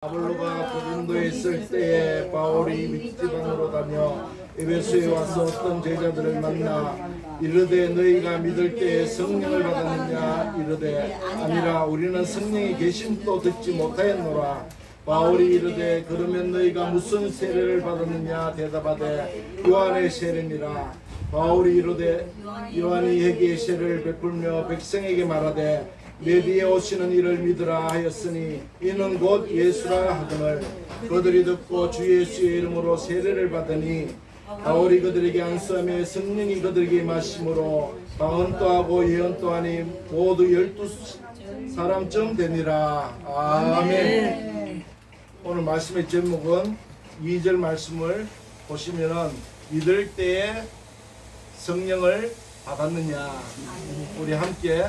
아볼로가 고린도에 있을 때에 바울이 윗지방으로 다녀 에베소에 와서 어떤 제자들을 만나 이르되 너희가 믿을 때에 성령을 받았느냐 이르되 아니라 우리는 성령이 계심도 듣지 못하였노라. 바울이 이르되 그러면 너희가 무슨 세례를 받았느냐 대답하되 요한의 세례니라. 바울이 이르되 요한이 회개의 세례를 베풀며 백성에게 말하되 내 뒤에 오시는 이를 믿으라 하였으니 이는 곧 예수라 하거늘 그들이 듣고 주 예수의 이름으로 세례를 받으니 바울이 그들에게 안수하며 성령이 그들에게 임하심으로 방언도 하고 예언도 하니 모두 12사람쯤 되니라. 아멘. 오늘 말씀의 제목은 2절 말씀을 보시면은 믿을 때에 성령을 받았느냐. 우리 함께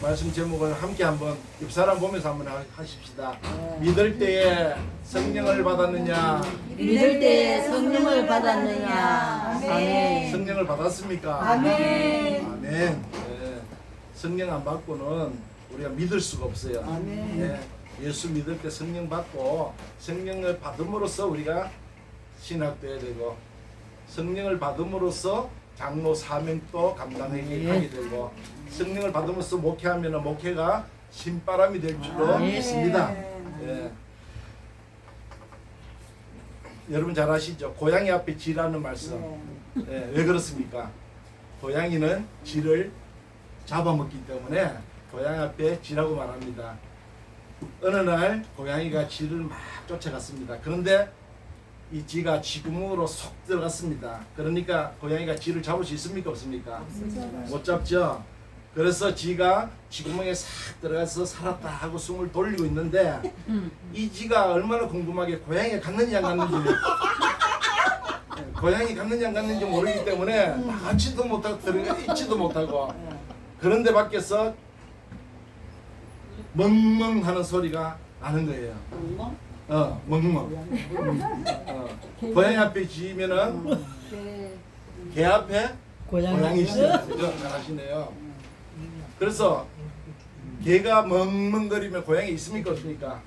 말씀 제목을 함께 한번 옆 사람 보면서 한번 하십시다. 믿을 때에 성령을 받았느냐? 믿을 때에 성령을 받았느냐? 아멘. 성령을 받았습니까? 아멘. 아멘. 네. 성령 안 받고는 우리가 믿을 수가 없어요. 아멘. 네. 예수 믿을 때 성령 받고 성령을 받음으로써 우리가 신학돼야 되고 성령을 받음으로써 장로 사명도 감당하게 하게 되고 성령을 받으면서 목회하면 목회가 신바람이 될 줄로 믿습니다. 예. 여러분 잘 아시죠? 고양이 앞에 쥐라는 말씀. 예, 왜 그렇습니까? 고양이는 쥐를 잡아먹기 때문에 고양이 앞에 쥐라고 말합니다. 어느 날 고양이가 쥐를 막 쫓아갔습니다. 그런데 이 쥐가 쥐구멍으로 쏙 들어갔습니다. 그러니까 고양이가 쥐를 잡을 수 있습니까? 없습니까? 못 잡죠? 그래서 쥐가 쥐구멍에 싹 들어가서 살았다 하고 숨을 돌리고 있는데 이 쥐가 얼마나 궁금하게 고양이가 갔는지 안 갔는지 고양이 갔는지 안 갔는지 모르기 때문에 나가지도 못하고 들어가 있지도 못하고 그런데 밖에서 멍멍 하는 소리가 나는 거예요. 멍멍. 고양이 앞에 쥐면은 개 앞에 고양이 있어요. 그죠? 잘 아시네요. 그래서 개가 멍멍거리면 고양이 있습니까? 없습니까?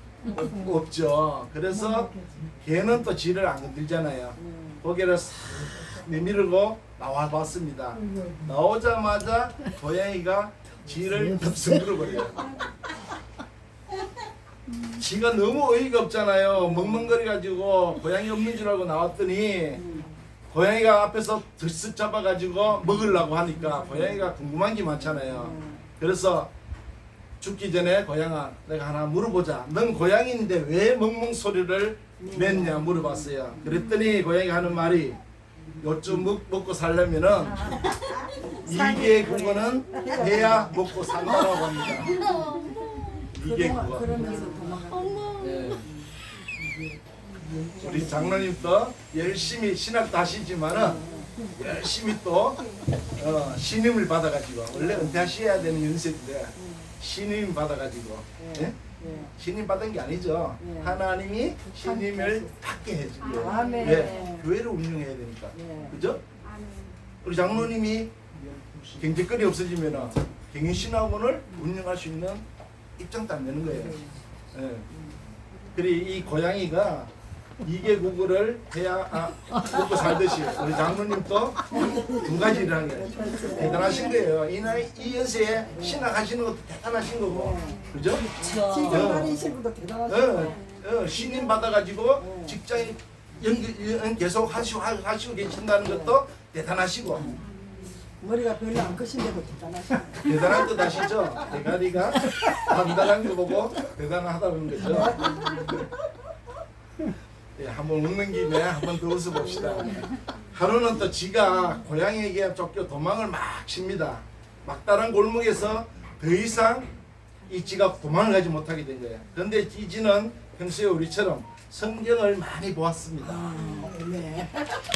없죠. 그래서 개는 또 쥐를 안 건들잖아요. 고개를 싹 내밀고 나와 봤습니다. 나오자마자 고양이가 쥐를 덥석 물어버려요. 쥐가 너무 어이가 없잖아요. 멍멍거려가지고 고양이 없는 줄 알고 나왔더니 고양이가 앞에서 들썩 잡아가지고 먹으려고 하니까 고양이가 궁금한 게 많잖아요. 그래서 죽기 전에 고양아 내가 하나 물어보자. 넌 고양이인데 왜 멍멍 소리를 냈냐 물어봤어요. 그랬더니 고양이가 하는 말이 요즘 먹고 살려면은 이게 그거는 해야 먹고 산다라고 합니다. 이게 그거. 네. 우리 장로님도 열심히 신학도 하시지만은 열심히 또 신임을 받아가지고 원래 은퇴하셔야 되는 연세인데 신임 받아가지고 예? 신임 받은 게 아니죠. 하나님이 신임을 받게 해주고 예, 교회를 운영해야 되니까 그죠? 우리 장로님이 경제권이 없어지면은 경영신학원을 운영할 수 있는 입장도 안 되는 거예요. 예. 그리고 이 고양이가 2개국어를 해야 먹고 살듯이 우리 장로님도 두 가지를 하는 게 대단하신 거예요. 이 나이 이 연세에 신학하시는 것도 대단하신 거고, 그죠? 직장 다니신 분도 대단하시고 신임 받아가지고 직장에 계속 하시고 계신다는 것도 대단하시고. 머리가 별로 안 크신데도 대단하시고 대단한 뜻 아시죠? 대가리가 단단한 거 보고 대단하다는 거죠. 예, 한번 웃는 김에 한번 더 웃어봅시다. 하루는 또 쥐가 고양이에게 쫓겨 도망을 막 칩니다. 막다른 골목에서 더 이상 이 쥐가 도망을 가지 못하게 된 거예요. 그런데 이 쥐는 평소에 우리처럼 성경을 많이 보았습니다.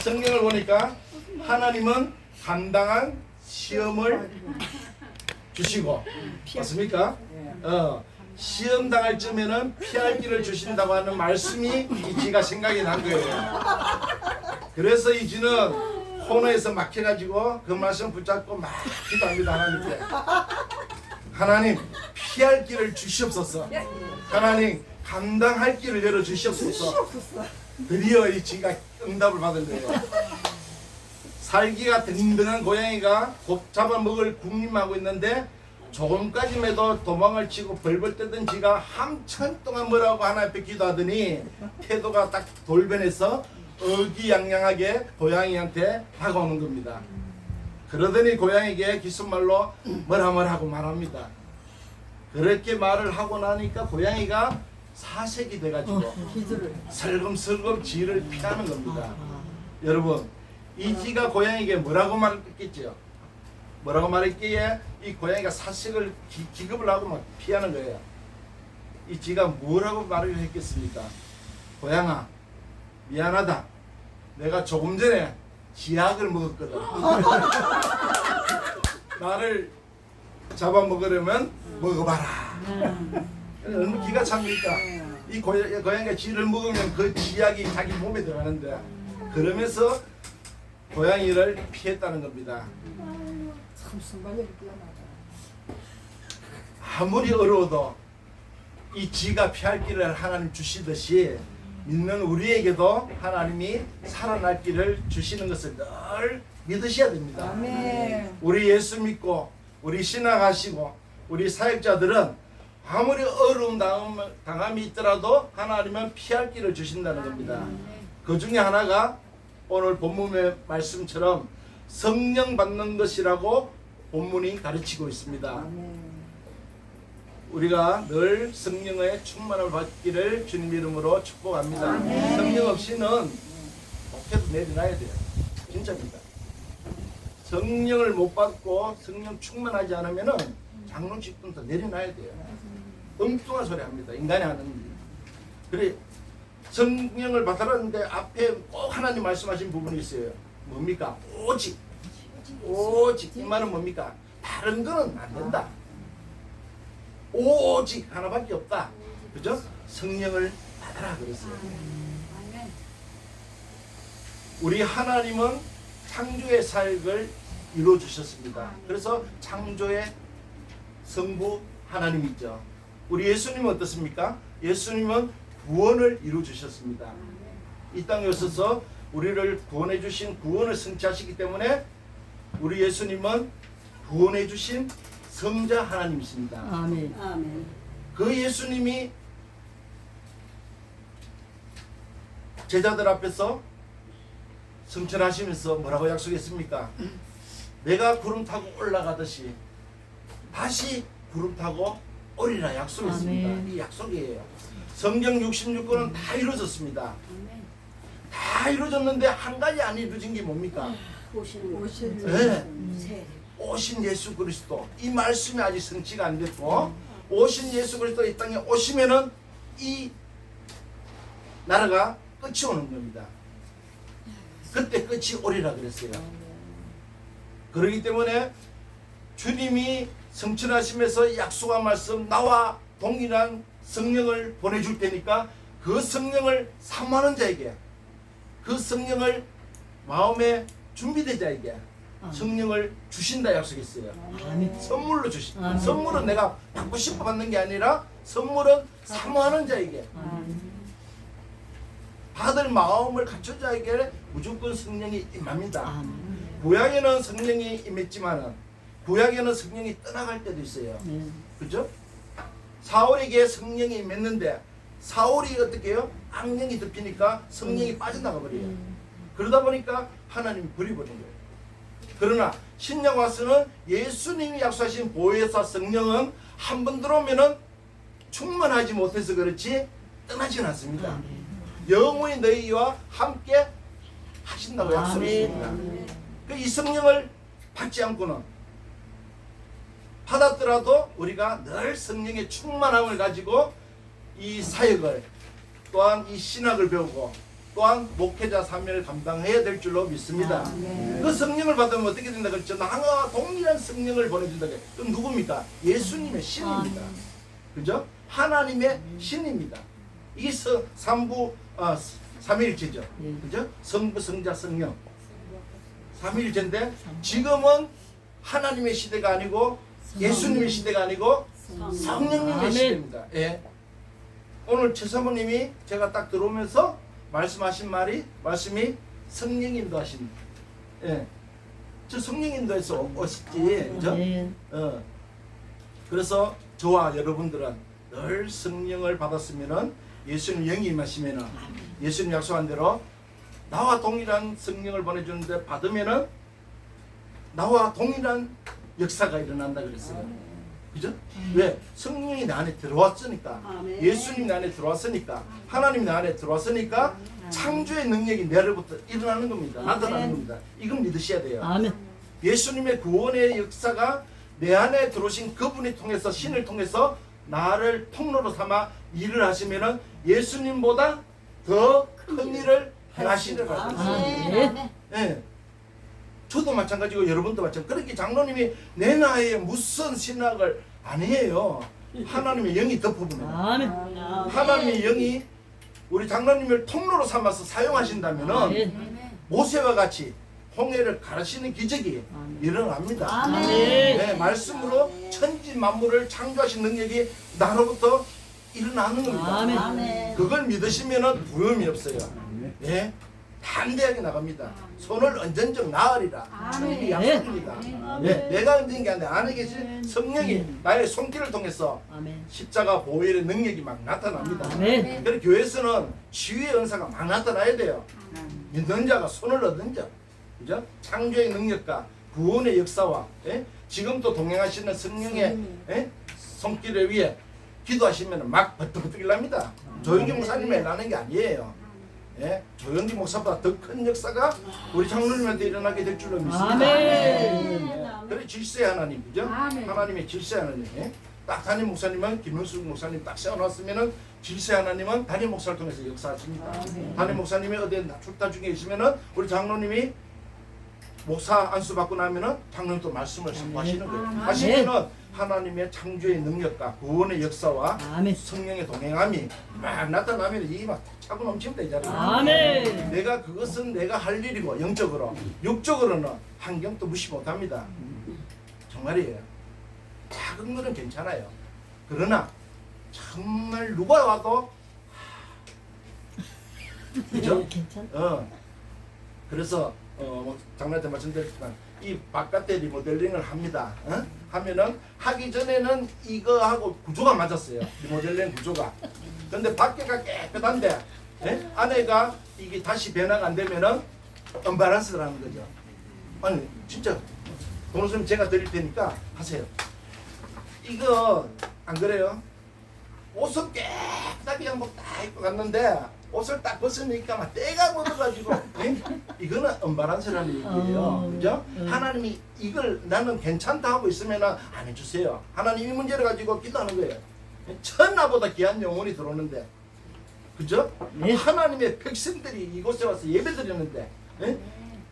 성경을 보니까 하나님은 당당한 시험을 주시고 맞습니까? 시험 당할 쯤에는 피할 길을 주신다고 하는 말씀이 이 쥐가 생각이 난 거예요. 그래서 이 쥐는 코너에서 막혀가지고 그 말씀 붙잡고 막 기도합니다. 하나님께. 하나님 피할 길을 주시옵소서. 하나님 감당할 길을 열어 주시옵소서. 없었어. 드디어 이 지가 응답을 받은 거예요. 살기가 든든한 고양이가 곧 잡아먹을 궁림하고 있는데 조금까지라도 도망을 치고 벌벌 떠던 지가 한참 동안 뭐라고 하나 앞에 기도하더니 태도가 딱 돌변해서 의기양양하게 고양이한테 다가오는 겁니다. 그러더니 고양이에게 기순말로 뭐라 하고 말합니다. 그렇게 말을 하고 나니까 고양이가 사색이 돼가지고 기술을. 슬금슬금 지를 피하는 겁니다. 여러분, 이 지가 고양이에게 뭐라고 말했겠죠? 뭐라고 말했기에 이 고양이가 사색을 기겁을 하고 막 피하는 거예요. 이 지가 뭐라고 말을 했겠습니까? 고양아, 미안하다. 내가 조금 전에 지약을 먹었거든. 나를 잡아먹으려면 먹어봐라. 기가 찹니까? 이 고양이가 쥐를 먹으면 그 지약이 자기 몸에 들어가는데, 그러면서 고양이를 피했다는 겁니다. 참 순간력이 뛰어나다. 아무리 어려워도 이 쥐가 피할 길을 하나님 주시듯이 믿는 우리에게도 하나님이 살아날 길을 주시는 것을 늘 믿으셔야 됩니다. 아멘. 우리 예수 믿고 우리 신앙하시고 우리 사역자들은 아무리 어려움 당함이 있더라도 하나님은 피할 길을 주신다는 겁니다. 그 중에 하나가 오늘 본문의 말씀처럼 성령 받는 것이라고 본문이 가르치고 있습니다. 아멘. 우리가 늘 성령의 충만을 받기를 주님 이름으로 축복합니다. 성령 없이는 목회도 내려놔야 돼요. 진짜입니다. 성령을 못 받고 성령 충만하지 않으면은 장로직분도 내려놔야 돼요. 엉뚱한 소리 합니다. 인간이 하는 일. 그래, 성령을 받으라는데 앞에 꼭 하나님 말씀하신 부분이 있어요. 뭡니까? 오직. 이 말은 뭡니까? 다른 거는 안 된다. 오직 하나밖에 없다. 그죠? 성령을 받아라 그랬어요. 우리 하나님은 창조의 사역을 이루어 주셨습니다. 그래서 창조의 성부 하나님이죠. 우리 예수님은 어떻습니까? 예수님은 구원을 이루어 주셨습니다. 이 땅에 오셔서 우리를 구원해 주신 구원을 성취하시기 때문에 우리 예수님은 구원해 주신 성자 하나님이십니다. 아멘. 아멘. 그 예수님이 제자들 앞에서 성천하시면서 뭐라고 약속했습니까? 내가 구름 타고 올라가듯이 다시 구름 타고 오리라 약속했습니다. 아멘. 이 약속이에요. 성경 66권은 다 이루어졌습니다. 다 이루어졌는데 한 가지 안 이루어진 게 뭡니까? 오실 네. 세. 오신 예수 그리스도. 이 말씀이 아직 성취가 안 됐고 오신 예수 그리스도 이 땅에 오시면은 이 나라가 끝이 오는 겁니다. 그때 끝이 오리라 그랬어요. 그렇기 때문에 주님이 성천하시면서 약속한 말씀, 나와 동일한 성령을 보내줄 테니까 그 성령을 사모하는 자에게, 그 성령을 마음에 준비된 자에게 성령을 주신다 약속했어요. 선물로 선물은 내가 받고 싶어 받는 게 아니라 선물은 사모하는 자에게, 받을 마음을 갖춘 자에게 무조건 성령이 임합니다. 구약에는 성령이 임했지만은 구약에는 성령이 떠나갈 때도 있어요. 그죠? 사울에게 성령이 임했는데 사울이 어떻게 해요? 악령이 덮이니까 성령이 빠져나가 버려요. 그러다 보니까 하나님이 버려버린 거예요. 그러나 신약 와서는 예수님이 약속하신 보혜사 성령은 한 번 들어오면은 충만하지 못해서 그렇지 떠나지는 않습니다. 영원히 너희와 함께 하신다고 약속했습니다. 그 이 성령을 받지 않고는, 받았더라도 우리가 늘 성령의 충만함을 가지고 이 사역을, 또한 이 신학을 배우고 또한 목회자 사명을 감당해야 될 줄로 믿습니다. 그 성령을 받으면 어떻게 된다 그랬죠? 나와 동일한 성령을 보내준다. 그럼 누굽니까? 예수님의 신입니다. 그죠? 하나님의 신입니다. 이게 삼위일체죠. 그죠? 성부, 성자, 성령. 삼위일체인데 지금은 하나님의 시대가 아니고 예수님의 시대가 아니고 성령님의 시대입니다. 예. 오늘 최 사모님이 제가 딱 들어오면서 말씀하신 말씀이 성령 인도하신. 예. 저 성령 인도에서 오셨지. 그죠? 그래서 저와 여러분들은 늘 성령을 받았으면은 예수님 영이 임하시면은 예수님 약속한 대로 나와 동일한 성령을 보내주는데 받으면은 나와 동일한 역사가 일어난다 그랬어요. 그죠? 왜? 성령이 내 안에 들어왔으니까, 예수님이 내 안에 들어왔으니까, 하나님이 내 안에 들어왔으니까 창조의 능력이 내로부터 일어나는 겁니다. 나타나는 겁니다. 이건 믿으셔야 돼요. 아멘. 예수님의 구원의 역사가 내 안에 들어오신 그분이 통해서, 신을 통해서 나를 통로로 삼아 일을 하시면은 예수님보다 더 큰 일을 행하시리라. 아멘. 예. 저도 마찬가지고 여러분도 마찬가지고. 그렇게 장로님이 내 나이에 무슨 신학을 안 해요. 하나님의 영이 덮어보면, 아멘. 하나님의 영이 우리 장로님을 통로로 삼아서 사용하신다면은 아멘. 모세와 같이 홍해를 가르치는 기적이 일어납니다. 아멘. 네, 말씀으로 천지 만물을 창조하신 능력이 나로부터 일어나는 겁니다. 아멘. 그걸 믿으시면은 두려움이 없어요. 예, 담대하게 나갑니다. 손을 언젠적 나으리라. 주님이 약속입니다. 예, 내가 얹은 게 아니라 안에 계신 성령이 나의 손길을 통해서 아멘. 십자가 보혈의 능력이 막 나타납니다. 아멘. 그래서 교회에서는 치유의 은사가 막 나타나야 돼요. 믿는 자가 손을 얻은 자, 그죠? 창조의 능력과 구원의 역사와, 예? 지금도 동행하시는 성령의, 예? 손길을 위해 기도하시면 막 버뜩버뜩 일납니다. 조영기 목사님이 나는 게 아니에요. 예? 조영기 목사보다 더 큰 역사가 우리 장로님한테 일어나게 될 줄로 믿습니다. 아멘. 그래 질서의 하나님, 그죠? 아멘. 하나님의 질서의 하나님. 예? 딱 담임 목사님은 김영수 목사님 딱 세워놨으면은 질서의 하나님은 담임 목사를 통해서 역사하십니다. 담임 목사님이 어디에 출타 중에 있으면은 우리 장로님이 목사 안수 받고 나면은 장로님 또 말씀을 선포하시는 거예요. 하시면은 하나님의 창조의 능력과 구원의 역사와 아멘. 성령의 동행함이 막 나타나면 이 막 차고 넘칩니다, 이 자리에. 아멘. 내가 그것은 내가 할 일이고 영적으로, 육적으로는 환경도 무시 못합니다. 정말이에요. 작은 거는 괜찮아요. 그러나 정말 누가 와도 그죠? 괜찮. 그래서 뭐 장로한테 말씀드렸지만 이 바깥에 리모델링을 합니다. 하면은 하기 전에는 이거하고 구조가 맞았어요. 리모델링 구조가. 근데 밖에가 깨끗한데 안에가 이게 다시 변화가 안 되면은 언밸런스라는 거죠. 아니 진짜 돈 없으면 제가 드릴 테니까 하세요. 이거 안 그래요? 옷을 깨끗하게 한번 딱 입고 갔는데 옷을 딱 벗으니까 막 때가 묻어가지고 이거는 언밸런스라는 얘기예요. 그죠? 하나님이 이걸 나는 괜찮다 하고 있으면 안 해주세요. 하나님 이 문제를 가지고 기도하는 거예요. 천하보다 귀한 영혼이 들어오는데, 그죠? 네. 하나님의 백성들이 이곳에 와서 예배드리는데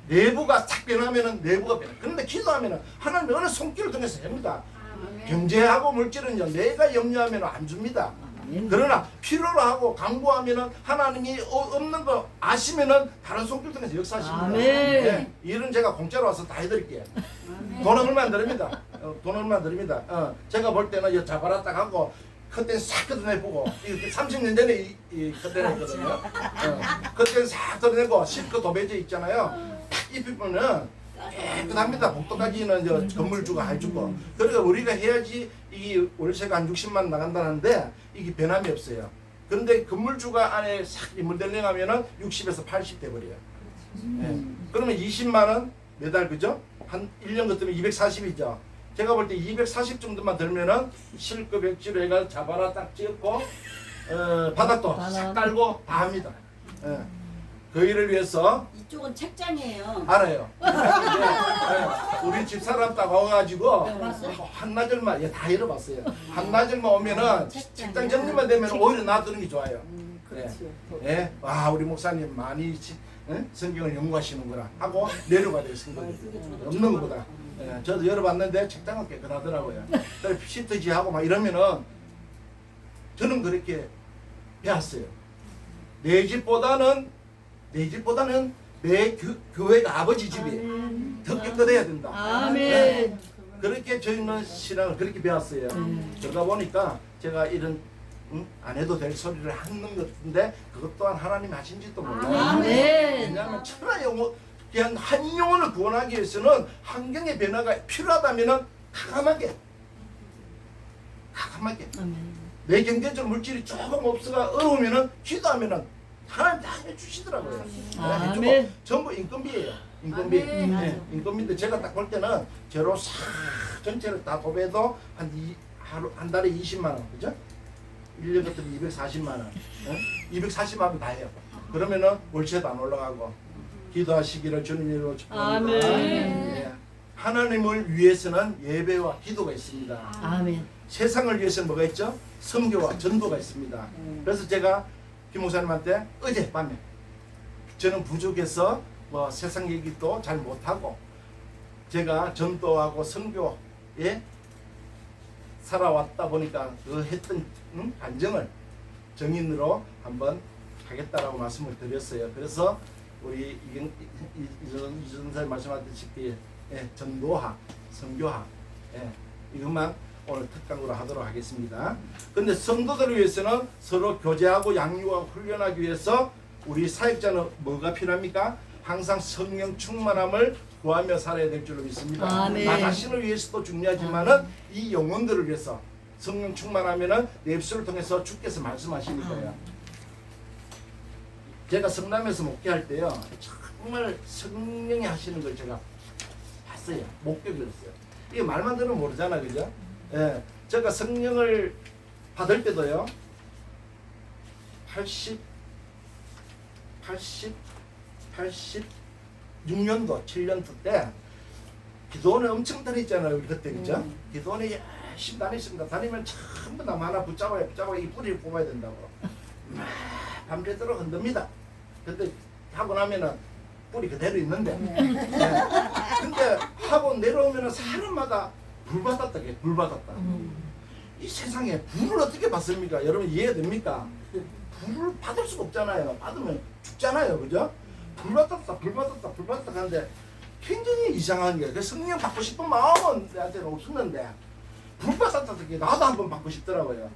내부가 싹 변하면은 내부가 변해. 그런데 기도하면은 하나님이 어느 손길을 통해서 합니다. 경제하고 물질은요 내가 염려하면 안 줍니다. 그러나 필요로 하고 강구하면은 하나님이 없는 거 아시면은 다른 손길 통해서 역사하십니다. 아멘. 네, 일은 제가 공짜로 와서 다 해드릴게요. 돈은 얼마 안 드립니다. 돈은 얼마 안 드립니다. 제가 볼 때는 이 자바라 딱 하고 그때 싹 걷어내보고 30년 전에 이 걷어냈거든요. 그때 싹 걷어내고 실크 도배지 있잖아요. 딱 입히면은 깨끗합니다. 복도까지는 저 건물주가 해주고. 그러니까 우리가 해야지 이 월세가 한 60만 나간다는데 이게 변함이 없어요. 그런데 건물주가 안에 싹 리모델링 하면은 60에서 80 돼버려요. 그러면 20만 원 매달, 그죠? 한 1년 같으면 240이죠. 제가 볼 때 240 정도만 들면은 실크 백지로 해가 자바라 딱 찍고 바닥도 싹 깔고 다 합니다. 그 일을 위해서 이쪽은 책장이에요. 알아요. 우리 집사람 딱 와가지고 한나절만 다 잃어봤어요. 한나절만 오면은 직장 정리만 되면 오히려 놔두는 게 좋아요. 예, 와 우리 목사님 많이 성경을 연구하시는구나 하고 내려가야 될 생각이 없는 것보다. 저도 열어봤는데 책장은 깨끗하더라고요. 그래서 시트지하고 막 이러면은 저는 그렇게 배웠어요. 내 집보다는 내 교회가 아버지 집이 더 깨끗해야 된다. 아멘. 그렇게 저희는 신앙을 그렇게 배웠어요. 그러다 보니까 제가 이런 안 해도 될 소리를 하는 것인데 그것 또한 하나님이 하신지도 몰라요. 아멘. 왜냐하면 천하 영혼 그냥 한 영혼을 구원하기 위해서는 환경의 변화가 필요하다면은 가감하게 내 경제적 물질이 조금 없어가 어려우면은 기도하면은 하나님 다 해주시더라고요. 아멘. 해주고 전부 인건비예요. 인건비. 아멘. 네, 인건비인데 제가 딱 볼 때는 제로 싹 전체를 다 도배해도 한 달에 20만 원, 그죠? 1년 같으면 240만 원, 240만 원 다 해요. 그러면은 월세도 안 올라가고 기도하시기를 주님 이름으로 축복합니다. 아멘. 예. 하나님을 위해서는 예배와 기도가 있습니다. 아멘. 세상을 위해서는 뭐가 있죠? 선교와 전도가 있습니다. 그래서 제가 김 목사님한테 어젯밤에 저는 부족해서 뭐 세상 얘기도 잘 못하고 제가 전도하고 선교에 살아왔다 보니까 그 했던 간증을 정인으로 한번 하겠다라고 말씀을 드렸어요. 그래서 우리 이전사님 말씀하셨다시피 전도하, 선교하 이것만 오늘 특강으로 하도록 하겠습니다. 근데 성도들을 위해서는 서로 교제하고 양육하고 훈련하기 위해서 우리 사역자는 뭐가 필요합니까? 항상 성령 충만함을 구하며 살아야 될 줄로 믿습니다. 아멘. 나 자신을 위해서도 중요하지만은 이 영혼들을 위해서 성령 충만하면은 내 입술을 통해서 주께서 말씀하시는 거예요. 제가 성남에서 목회할 때요, 정말 성령이 하시는 걸 제가 봤어요. 목격을 했어요. 이게 말만 들으면 모르잖아, 그죠? 예, 제가 성령을 받을 때도요, 86년도 7년도 때 기도원에 엄청 다녔잖아요, 우리 그때, 그죠? 기도원에 열심히 다녔습니다. 다니면 전부 다 하나 붙잡아야 이 뿌리를 뽑아야 된다고. 밤새도록 흔듭니다. 근데 하고 나면은 뿌리 그대로 있는데. 근데 하고 내려오면은 사람마다 불 받았다, 불 받았다. 이 세상에 불을 어떻게 받습니까? 여러분 이해됩니까? 불을 받을 수가 없잖아요. 받으면 죽잖아요, 그죠? 불 받았다 하는데 굉장히 이상한 게, 그 성령 받고 싶은 마음은 내한테는 없었는데 불 받았다 게 나도 한번 받고 싶더라고요.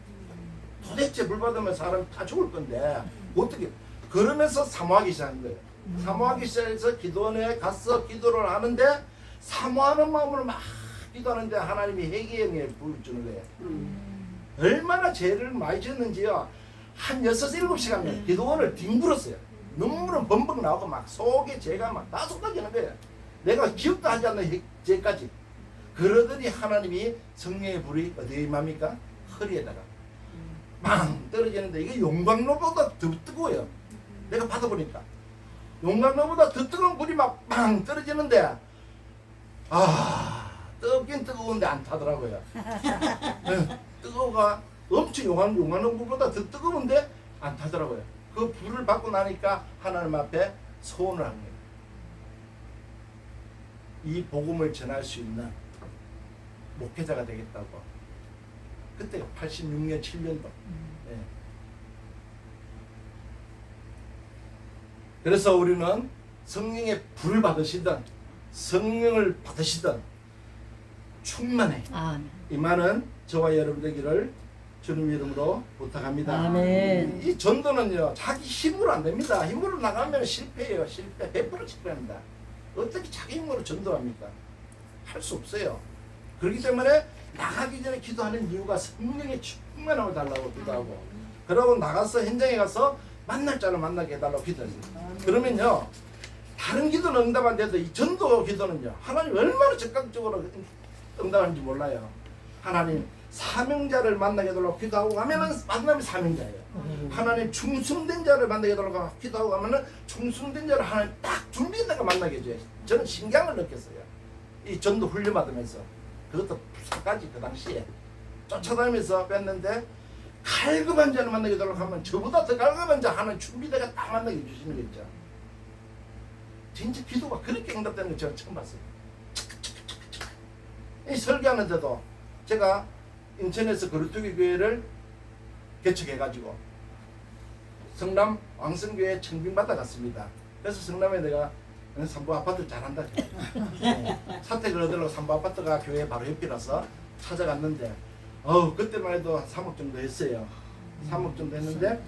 도대체 불 받으면 사람 다 죽을 건데 어떻게? 그러면서 사모하기 시작한 거예요. 사모하기 시작해서 기도원에 가서 기도를 하는데 사모하는 마음으로 막 기도하는데 하나님이 회개의 영에 불을 주는 거예요. 얼마나 죄를 많이 지었는지요. 한 6, 7시간 기도원을 뒹굴었어요. 눈물은 범벅 나오고 막 속에 죄가 막 다 쏟아지는 거예요. 내가 기억도 하지 않는 죄까지. 그러더니 하나님이 성령의 불이 어디에 임합니까? 허리에다가 빵 떨어지는데 이게 용광로보다 더 뜨거워요. 내가 받아보니까 용광로보다 더 뜨거운 불이 막 빵 떨어지는데 뜨겁긴 뜨거운데 안 타더라고요. 뜨거워가 엄청 용광로보다 더 뜨거운데 안 타더라고요. 그 불을 받고 나니까 하나님 앞에 소원을 한 거예요. 이 복음을 전할 수 있는 목회자가 되겠다고. 그때가 86년 7년도. 네. 그래서 우리는 성령의 불을 받으시든 성령을 받으시든 충만해. 이만은 저와 여러분 되기를 주님 이름으로 부탁합니다. 아멘. 이 전도는요, 자기 힘으로 안 됩니다. 힘으로 나가면 실패해요. 실패. 100% 실패합니다. 어떻게 자기 힘으로 전도합니까? 할 수 없어요. 그렇기 때문에 나가기 전에 기도하는 이유가 성령의 충만함을 달라고 기도하고, 그러고 나가서 현장에 가서 만날 자를 만나게 해달라고 기도해요. 그러면요, 다른 기도는 응답 안 돼도 이 전도 기도는요, 하나님 얼마나 적극적으로 응답하는지 몰라요. 하나님 사명자를 만나게 해달라고 기도하고 가면은 만나면 사명자예요. 하나님 충성된 자를 만나게 해달라고 기도하고 가면은 충성된 자를 하나님 딱 준비했다가 만나게 해줘요. 저는 신경을 느꼈어요. 이 전도 훈련 받으면서. 그것도 부산까지 그 당시에 쫓아다니면서 뵀는데, 갈급한 자를 만나게 해달라고 하면 저보다 더 갈급한 자 하는 준비대가 딱 만나게 해주시는 거 있죠. 진짜 기도가 그렇게 응답되는 거 제가 처음 봤어요. 이 설교하는데도 제가 인천에서 거루투기 교회를 개척해가지고 성남 왕성교회 청빙받아 갔습니다. 그래서 성남에 내가 삼부 아파트 잘한다. 사택을 얻으려고 삼부 아파트가 교회 바로 옆이라서 찾아갔는데 그때만 해도 한 3억 정도 했어요. 3억쯤 됐는데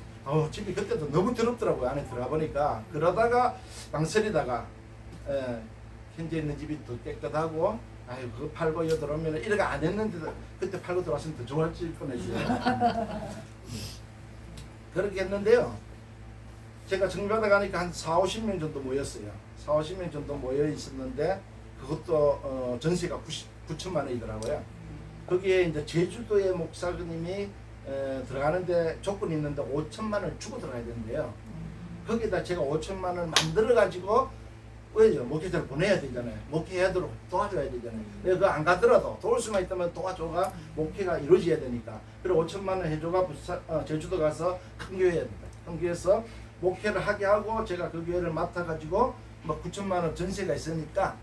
집이 그때도 너무 더럽더라고요. 안에 들어가 보니까. 그러다가 망설이다가 현재 있는 집이 더 깨끗하고 아유 그거 팔고 여기 들어오면 이렇게 안 했는데도 그때 팔고 들어왔으면 더 좋아질 뻔했어요. 그렇게 했는데요. 제가 정비하다 가니까 한 4, 50명 정도 모였어요. 4, 50명 정도 모여 있었는데 그것도 전세가 9천만 원이더라고요. 거기에 이제 제주도의 목사님이 들어가는데 조건이 있는데 5천만 원을 주고 들어가야 되는데요. 거기다 제가 5천만 원을 만들어 가지고 왜요? 목회자를 보내야 되잖아요. 목회하도록 도와줘야 되잖아요. 그거 안 가더라도 도울 수만 있다면 도와줘가 목회가 이루어져야 되니까. 그리고 5천만 원 해줘가 제주도 가서 큰 교회에 됩니다. 큰 교회에서 목회를 하게 하고 제가 그 교회를 맡아가지고 뭐 9천만 원 전세가 있으니까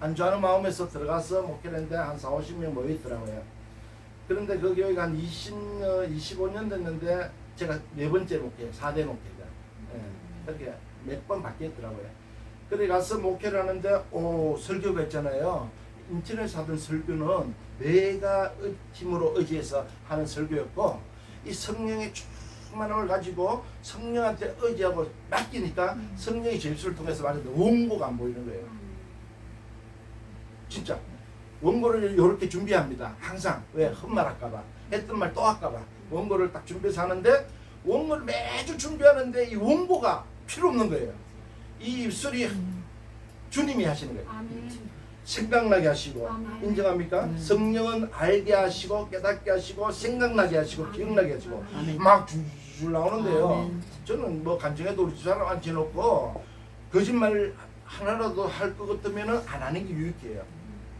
안 좋아하는 마음에서 들어가서 목회를 했는데 한 4, 50명 모여있더라고요. 그런데 그 교회가 한 25년 됐는데 제가 4번째 목회, 4대 목회가 그렇게 몇 번 바뀌었더라고요. 그래 가서 목회를 하는데 설교가 있잖아요. 인터넷에서 하던 설교는 내가 힘으로 의지해서 하는 설교였고 이 성령의 충만함을 가지고 성령한테 의지하고 맡기니까 성령의 제수를 통해서 말하는데 원고가 안 보이는 거예요. 진짜 원고를 이렇게 준비합니다. 항상 왜 헛말할까봐 했던 말 또 할까봐 원고를 딱 준비해서 하는데 원고를 매주 준비하는데 이 원고가 필요 없는 거예요. 이 입술이 주님이 하시는 거예요. 생각나게 하시고 인정합니까? 성령은 알게 하시고 깨닫게 하시고 생각나게 하시고 기억나게 하시고 막 줄줄 나오는데요. 저는 뭐 간증해도 우리 집사람 앉혀놓고 거짓말 하나라도 할 것 같으면 안 하는 게 유익해요.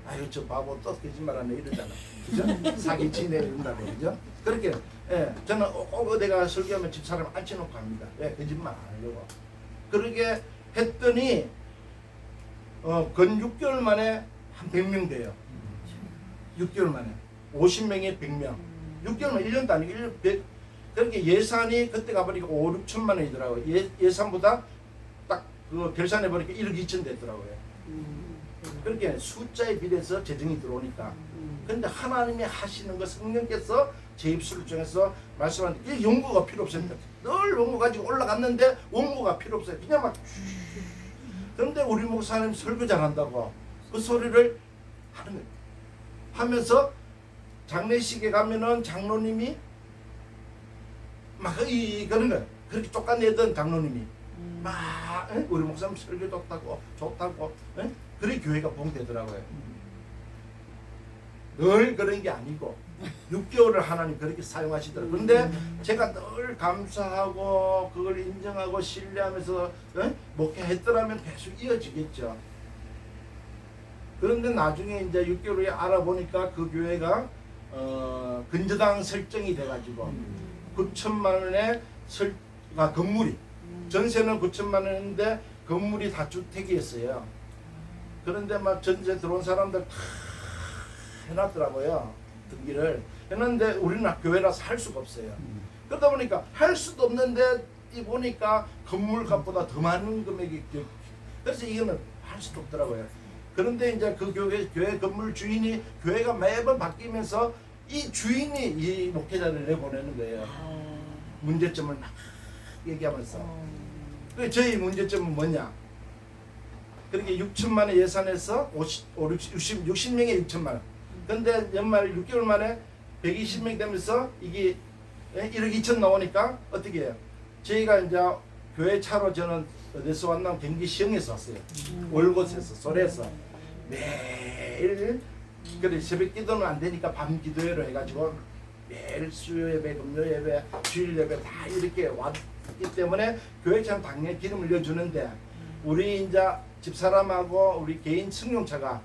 아유 저 바보 또 거짓말하네 이러잖아. 그죠? 사기치네 이런다고 그죠? 그렇게 저는 내가 설교하면 집사람 앉혀놓고 합니다. 왜? 거짓말 안 하려고. 그러게 했더니 근 6개월 만에 한 100명 돼요. 6개월 만에 50명에 100명 6개월 만에 1년도 아니고 100. 그렇게 예산이 그때 가보니까 5, 6천만 원이더라고요. 예산보다 딱 그 결산해 보니까 1억 2천 됐더라고요. 그렇게 숫자에 비례해서 재정이 들어오니까. 그런데 하나님이 하시는 거 성령께서 제 입술을 통해서 말씀하는데 이 원고가 필요 없습니다. 늘 원고 가지고 올라갔는데 원고가 필요 없어요. 그냥 막 그런데 우리 목사님 설교 잘한다고 그 소리를 하는 거예요. 하면서 장례식에 가면은 장로님이 막 그런 거예요. 그렇게 쫓아내던 장로님이 막 우리 목사님 설교 좋다고 그래 교회가 봉되더라고요. 늘 그런 게 아니고 6개월을 하나님 그렇게 사용하시더라고요. 그런데 제가 늘 감사하고 그걸 인정하고 신뢰하면서 목회했더라면 계속 이어지겠죠. 그런데 나중에 이제 6개월 후에 알아보니까 그 교회가 근저당 설정이 돼가지고 9천만 원의 건물이 전세는 9천만 원인데 건물이 다 주택이었어요. 그런데 막 전세 들어온 사람들 다 해놨더라고요. 등기를 했는데 우리는 교회라서 할 수가 없어요. 그러다 보니까 할 수도 없는데 이 보니까 건물값보다 더 많은 금액이 그래서 이거는 할 수도 없더라고요. 그런데 이제 그 교회 건물 주인이 교회가 매번 바뀌면서 이 주인이 이 목회자를 내보내는 거예요. 문제점을 막 얘기하면서. 저희 문제점은 뭐냐? 그렇게 6천만 원 예산에서 60명에 6천만 원. 근데 연말 6개월 만에 120명 되면서 이게 1억 2천 나오니까 어떻게 해요? 저희가 이제 교회 차로 저는 어디서 왔나 경기 시흥에서 왔어요. 월곶에서 소래에서 매일 그래 새벽 기도는 안 되니까 밤 기도회로 해가지고 매일 수요 예배, 금요 예배, 주일 예배 다 이렇게 왔기 때문에 교회 차는 당연히 기름을 넣어주는데 우리 이제 집사람하고 우리 개인 승용차가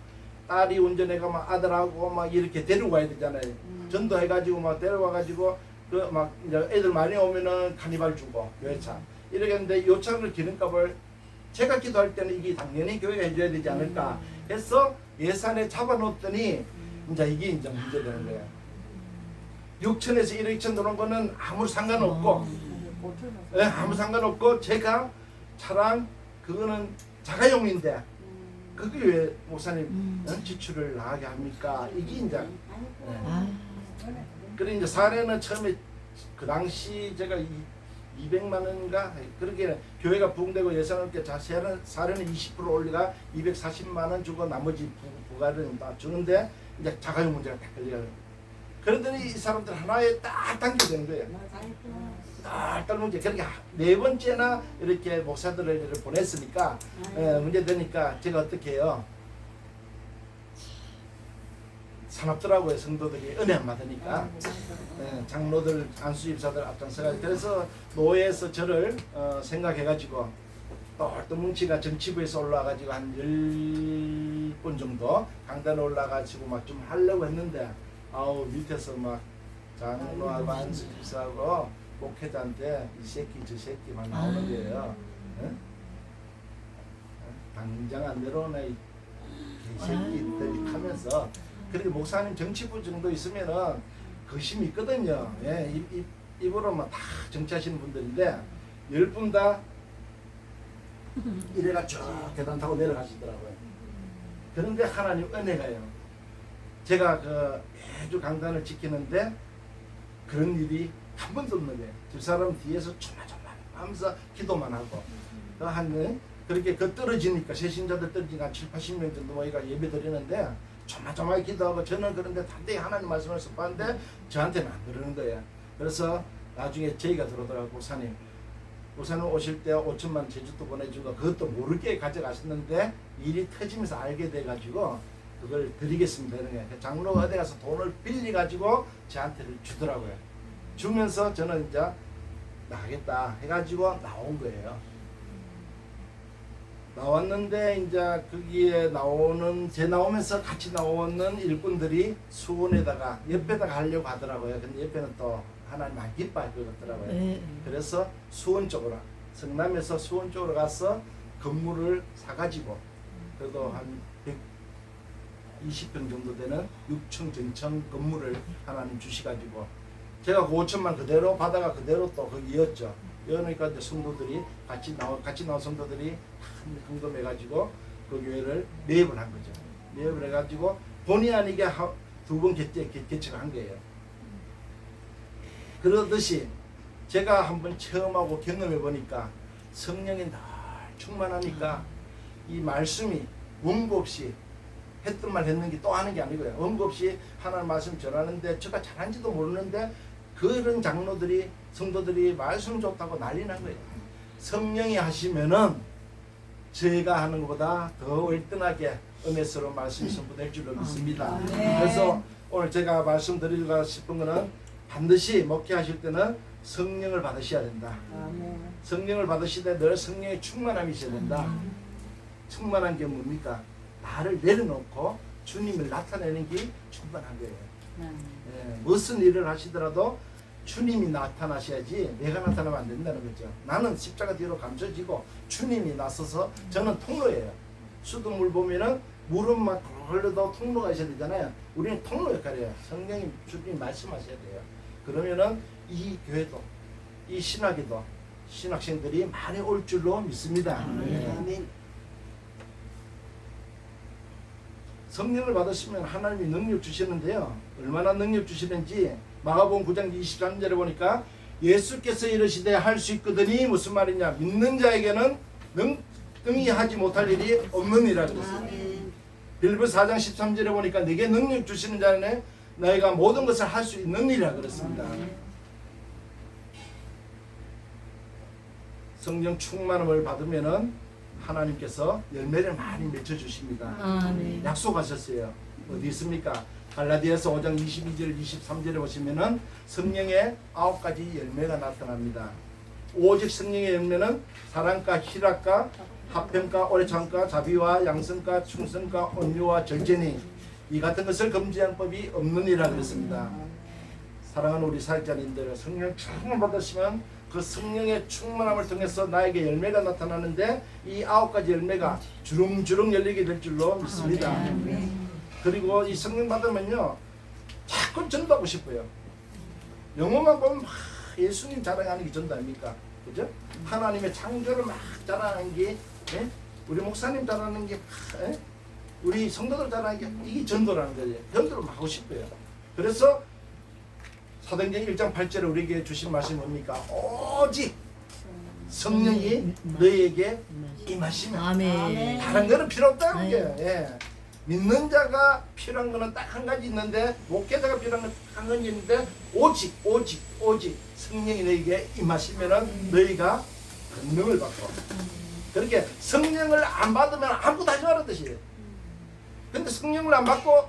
딸이 운전해가 막 아들하고 막 이렇게 데리고 가야 되잖아요. 전도해가지고 막 데려와가지고 그 막 이제 애들 많이 오면은 카니발 주고 교회차 이렇게 했는데 요 차를 기름값을 제가 기도할 때는 이게 당연히 교회가 해줘야 되지 않을까 해서 예산에 잡아놓았더니 이제 이게 이제 문제되는 거예요. 6천에서 1억 2천 들어온 거는 아무 상관없고 아무 상관없고 제가 차랑 그거는 자가용인데 그게 왜 목사님 지출을 나가게 합니까? 이게 이제 그래 이제 사례는 처음에 그 당시 제가 200만 원인가 그렇게 교회가 부흥되고 예산을 게 사례는 20% 올리가 240만 원 주고 나머지 부가를 다 주는데 이제 자가용 문제가 딱 걸려요. 그러더니 이 사람들 하나에 딱 당겨지는 거예요. 딸 문제. 그러니까 네 번째나 이렇게 목사들을 보냈으니까 문제 되니까 제가 어떻게 해요? 사납더라고요. 성도들이 은혜 안 받으니까. 장로들, 안수집사들 앞장서가지고 그래서 노예에서 저를 생각해가지고 또 뭉치가 정치부에서 올라와가지고 한 10분 정도 강단에 올라가지고 막 좀 하려고 했는데 아우 밑에서 막 장로하고 안수집사하고 목회자한테 이 새끼 저 새끼 막 나오는 거예요. 응? 당장 안 내려오나 이 개새끼들 하면서. 그렇게 목사님 정치부 정도 있으면은 거심이 있거든요. 예, 입으로만 다 정치하시는 분들인데 10분 다 이래가 쭉 계단 타고 내려가시더라고요. 그런데 하나님 은혜가요. 제가 그 매주 강단을 지키는데 그런 일이 한 번도 없는 거예요. 집사람 뒤에서 조마조마 하면서 기도만 하고 그렇게 그 떨어지니까 새신자들 떨어지니까 7, 80명 정도 모이가 예배 드리는데 조마조마하게 기도하고 저는 그런데 단대히 하나님 말씀을 습관인데 저한테는 안 그러는 거예요. 그래서 나중에 저희가 들어오더라고요. 목사님 오실 때 5천만 제주도 보내주고 그것도 모르게 가져가셨는데 일이 터지면서 알게 돼가지고 그걸 드리겠습니다. 이런 거예요. 장로가 어디 가서 돈을 빌려가지고 저한테 주더라고요. 주면서 저는 이제 나가겠다 해가지고 나온 거예요. 나왔는데 이제 거기에 나오면서 같이 나오는 일꾼들이 수원에다가 옆에다가 하려고 하더라고요. 근데 옆에는 또 하나님 안 기뻐할 것 같더라고요. 그래서 수원 쪽으로 성남에서 수원 쪽으로 가서 건물을 사가지고 그래도 한 120평 정도 되는 6층 전청 건물을 하나님 주시가지고 제가 그 5천만 그대로 받아가 그대로 또 거기 이었죠. 그러니까 이제 성도들이 같이 나온 성도들이 헌금해가지고 그 교회를 매입을 한 거죠. 매입을 해가지고 본의 아니게 2번 개척을 한 거예요. 그러듯이 제가 한번 체험하고 경험해 보니까 성령이 늘 충만하니까 이 말씀이 원고 없이 했던 말 했는 게 또 하는 게 아니고요. 원고 없이 하나님 말씀 전하는데 제가 잘한지도 모르는데 그런 장로들이 성도들이 말씀 좋다고 난리 난 거예요. 성령이 하시면은 저희가 하는 것보다 더 월등하게 은혜스러운 말씀이 선포될 줄로 믿습니다. 그래서 오늘 제가 말씀드리고 싶은 거는 반드시 목회하실 때는 성령을 받으셔야 된다. 성령을 받으시되 늘 성령의 충만함이 있어야 된다. 충만한 게 뭡니까? 나를 내려놓고 주님을 나타내는 게 충만한 거예요. 무슨 일을 하시더라도 주님이 나타나셔야지 내가 나타나면 안 된다는 거죠. 나는 십자가 뒤로 감춰지고 주님이 나서서 저는 통로예요. 수돗물 보면은 물은 막 흘러도 통로가 있어야 되잖아요. 우리는 통로 역할이에요. 성령님 주님 말씀하셔야 돼요. 그러면은 이 교회도 이 신학에도 신학생들이 많이 올 줄로 믿습니다. 성령을 받으시면 하나님이 능력 주시는데요. 얼마나 능력 주시는지 마가복음 9장 23절에 보니까 예수께서 이르시되 할 수 있거든이 무슨 말이냐? 믿는 자에게는 능히 하지 못할 일이 없느니라 그랬어요. 빌립보서 4장 13절에 보니까 내게 능력 주시는 자는 너희가 모든 것을 할 수 있느니라 그랬습니다. 성령 충만함을 받으면은 하나님께서 열매를 많이 맺혀 주십니다. 약속하셨어요. 어디 있습니까? 갈라디아서 5장 22절 23절에 보시면은 성령의 9가지 열매가 나타납니다. 오직 성령의 열매는 사랑과 희락과 화평과 오래 참과 자비와 양선과 충성과 온유와 절제니 이 같은 것을 금지한 법이 없느니라 그랬습니다. 사랑하는 우리 사역자님들, 성령 충만 받으시면 그 성령의 충만함을 통해서 나에게 열매가 나타나는데 이 9가지 열매가 주렁주렁 열리게 될 줄로 믿습니다. 그리고 이 성령 받으면요 자꾸 전도하고 싶어요. 영어만 보면 막 예수님 자랑하는 게 전도 아닙니까? 그죠? 하나님의 창조를 막 자랑하는 게 우리 목사님 자랑하는 게 우리 성도들 자랑하는 게 이게 전도라는 거예요. 전도를 막 하고 싶어요. 그래서 사도행전 1장 8절에 우리에게 주신 말씀이 뭡니까? 오직 성령이 너희에게 임하시면 아멘. 다른 거는 필요 없다는 네. 거예요. 예. 믿는 자가 필요한 거는 딱 한 가지 있는데 목회자가 필요한 건 한 가지 있는데 오직 성령이 너희에게 임하시면은 너희가 권능을 받고 그렇게 성령을 안 받으면 아무것도 하지 말라는 뜻이에요. 근데 성령을 안 받고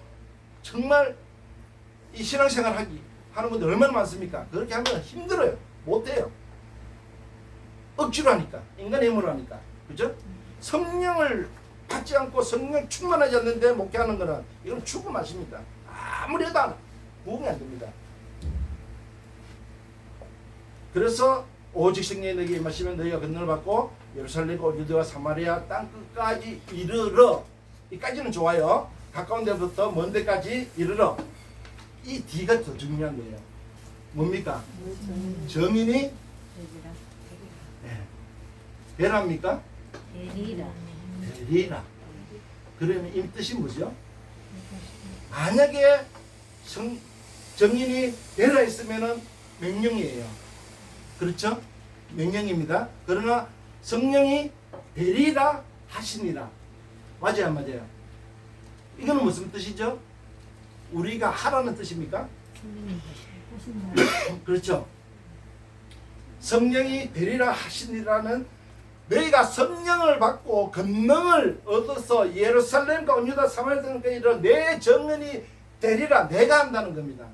정말 이 신앙생활 하는 분들 얼마나 많습니까? 그렇게 하면 힘들어요. 못해요. 억지로 하니까 인간의 힘으로 하니까 그죠? 성령을 받지 않고 성령 충만하지 않는데 목회하는 거는 이건 죽음 맛입니다. 아무리 해도 부흥이 안 됩니다. 그래서 오직 성령이 너희에게 임하시면 너희가 권능을 받고 예루살렘과 유대와 사마리아 땅 끝까지 이르러 이까지는 좋아요. 가까운 데부터 먼 데까지 이르러 이 D가 더 중요한 거예요. 뭡니까? 정인이 배랍니까? 대리라. 그러면 이 뜻이 뭐죠? 만약에 정인이 되라 했으면은 명령이에요. 그렇죠? 명령입니다. 그러나 성령이 되리라 하시니라. 맞아요, 안 맞아요? 이거는 무슨 뜻이죠? 우리가 하라는 뜻입니까? 그렇죠. 성령이 되리라 하시니라는 너희가 성령을 받고 권능을 얻어서 예루살렘과 온 유다 사마리아 등까지 이르러 내 정은이 되리라 내가 한다는 겁니다.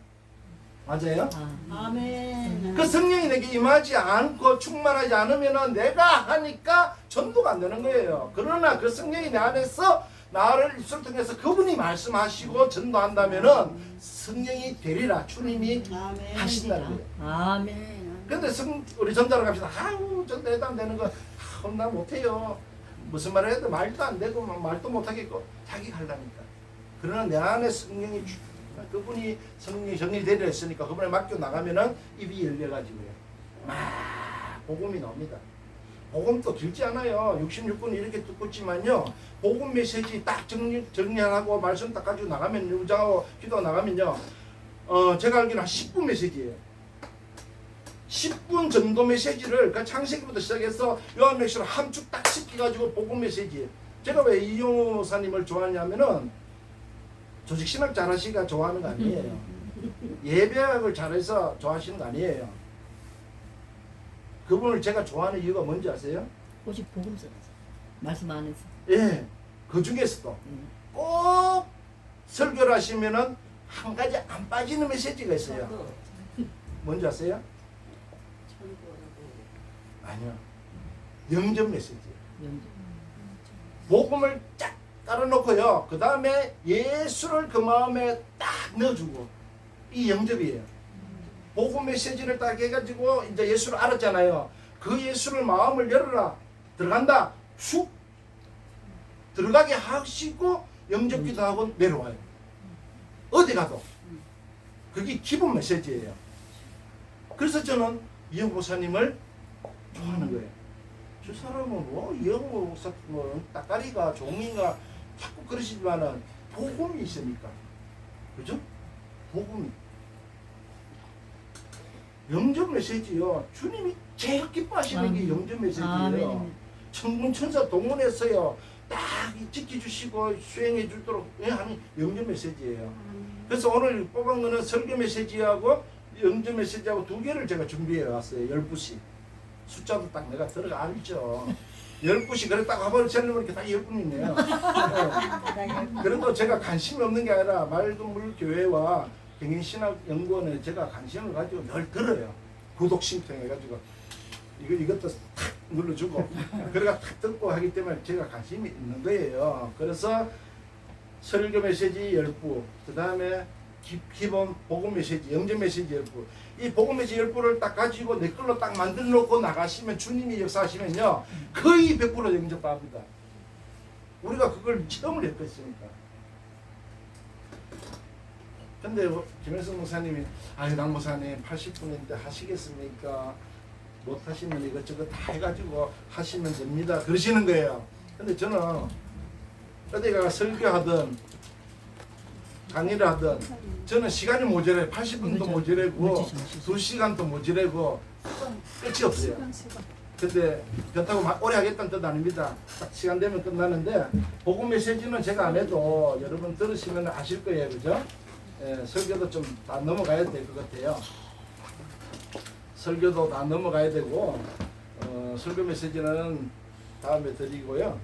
맞아요? 아멘. 그 성령이 내게 임하지 않고 충만하지 않으면 내가 하니까 전도가 안 되는 거예요. 그러나 그 성령이 내 안에서 나를 입술을 통해서 그분이 말씀하시고 전도한다면은 성령이 되리라 주님이 하신다는 거예요. 아멘. 근데 우리 전도하러 갑시다. 아유 전도해도 안 되는 거 나 못해요. 무슨 말을 해도 말도 안 되고 말도 못하겠고 자기가 하려니까. 그러나 내 안에 성령이 그분이 성령이 정리 되려 했으니까 그분에 맡겨 나가면은 입이 열려가지고요. 막 복음이 나옵니다. 복음도 길지 않아요. 66분 이렇게 듣고 있지만요. 복음 메시지 딱 정리하고 말씀 딱 가지고 나가면 유장하고 기도 나가면요. 제가 알기로는 한 10분 메시지예요. 10분 전도 메시지를 그 창세기부터 시작해서 요한맥시로 함축 딱 시켜가지고 복음 메시지. 제가 왜 이용호 목사님을 좋아하냐면은 조직신학 잘하시니까 좋아하는 거 아니에요. 예배학을 잘해서 좋아하시는 거 아니에요. 그분을 제가 좋아하는 이유가 뭔지 아세요? 오직 복음 써 말씀 안 해서. 예, 그 중에서도 꼭 설교를 하시면은 한 가지 안 빠지는 메시지가 있어요. 뭔지 아세요? 아니요. 영접 메시지예요. 복음을 쫙 깔아놓고요. 그 다음에 예수를 그 마음에 딱 넣어주고 이 영접이에요. 복음 메시지를 딱 해가지고 이제 예수를 알았잖아요. 그 예수를 마음을 열어라. 들어간다. 쑥 들어가게 하시고 영접기도 하고 내려와요. 어디 가도. 그게 기본 메시지예요. 그래서 저는 이영 목사님을 좋아하는 거예요. 저 사람은 뭐 이영호 목사 뭐 따까리가 종인가 자꾸 그러시지만은 복음이 있으니까 그죠? 복음이 영접 메시지요. 주님이 제일 기뻐하시는 게 영접 메시지예요. 천군 천사 동원해서요 딱 지켜주시고 수행해 주도록 하는 영접 메시지예요. 그래서 오늘 뽑은 거는 설교 메시지하고 영접 메시지하고 두 개를 제가 준비해 왔어요. 12시. 숫자도 딱 내가 들어가 알죠. 12시 그래 딱 한번 재려보니까 딱 10분이네요. 네. 그래도 제가 관심이 없는 게 아니라 맑은물 교회와 경인신학연구원에 제가 관심을 가지고 늘 들어요. 구독 신청해가지고 이것도 탁 눌러주고 그래가 탁 듣고 하기 때문에 제가 관심이 있는 거예요. 그래서 설교 메시지 10부 그 다음에 기본 복음 메시지, 영접 메시지 10부. 이 복음 메시지 10부를 딱 가지고 내 걸로 딱 만들어 놓고 나가시면 주님이 역사하시면요. 거의 100% 영접합니다. 우리가 그걸 처음을 했겠습니까? 근데 김혜성 목사님이 아유 강 목사님 80분인데 하시겠습니까? 못 하시면 이것저것 다 해가지고 하시면 됩니다. 그러시는 거예요. 근데 저는 어디가 설교하든 강의를 하든 저는 시간이 모자라요. 80분도 모자라고 2시간도 모자라고 끝이 없어요. 근데 그렇다고 막 오래 하겠다는 뜻 아닙니다. 딱 시간 되면 끝나는데 복음 메시지는 제가 안 해도 여러분 들으시면 아실 거예요. 그죠? 예, 설교도 좀 다 넘어가야 될 것 같아요. 설교도 다 넘어가야 되고 설교 메시지는 다음에 드리고요.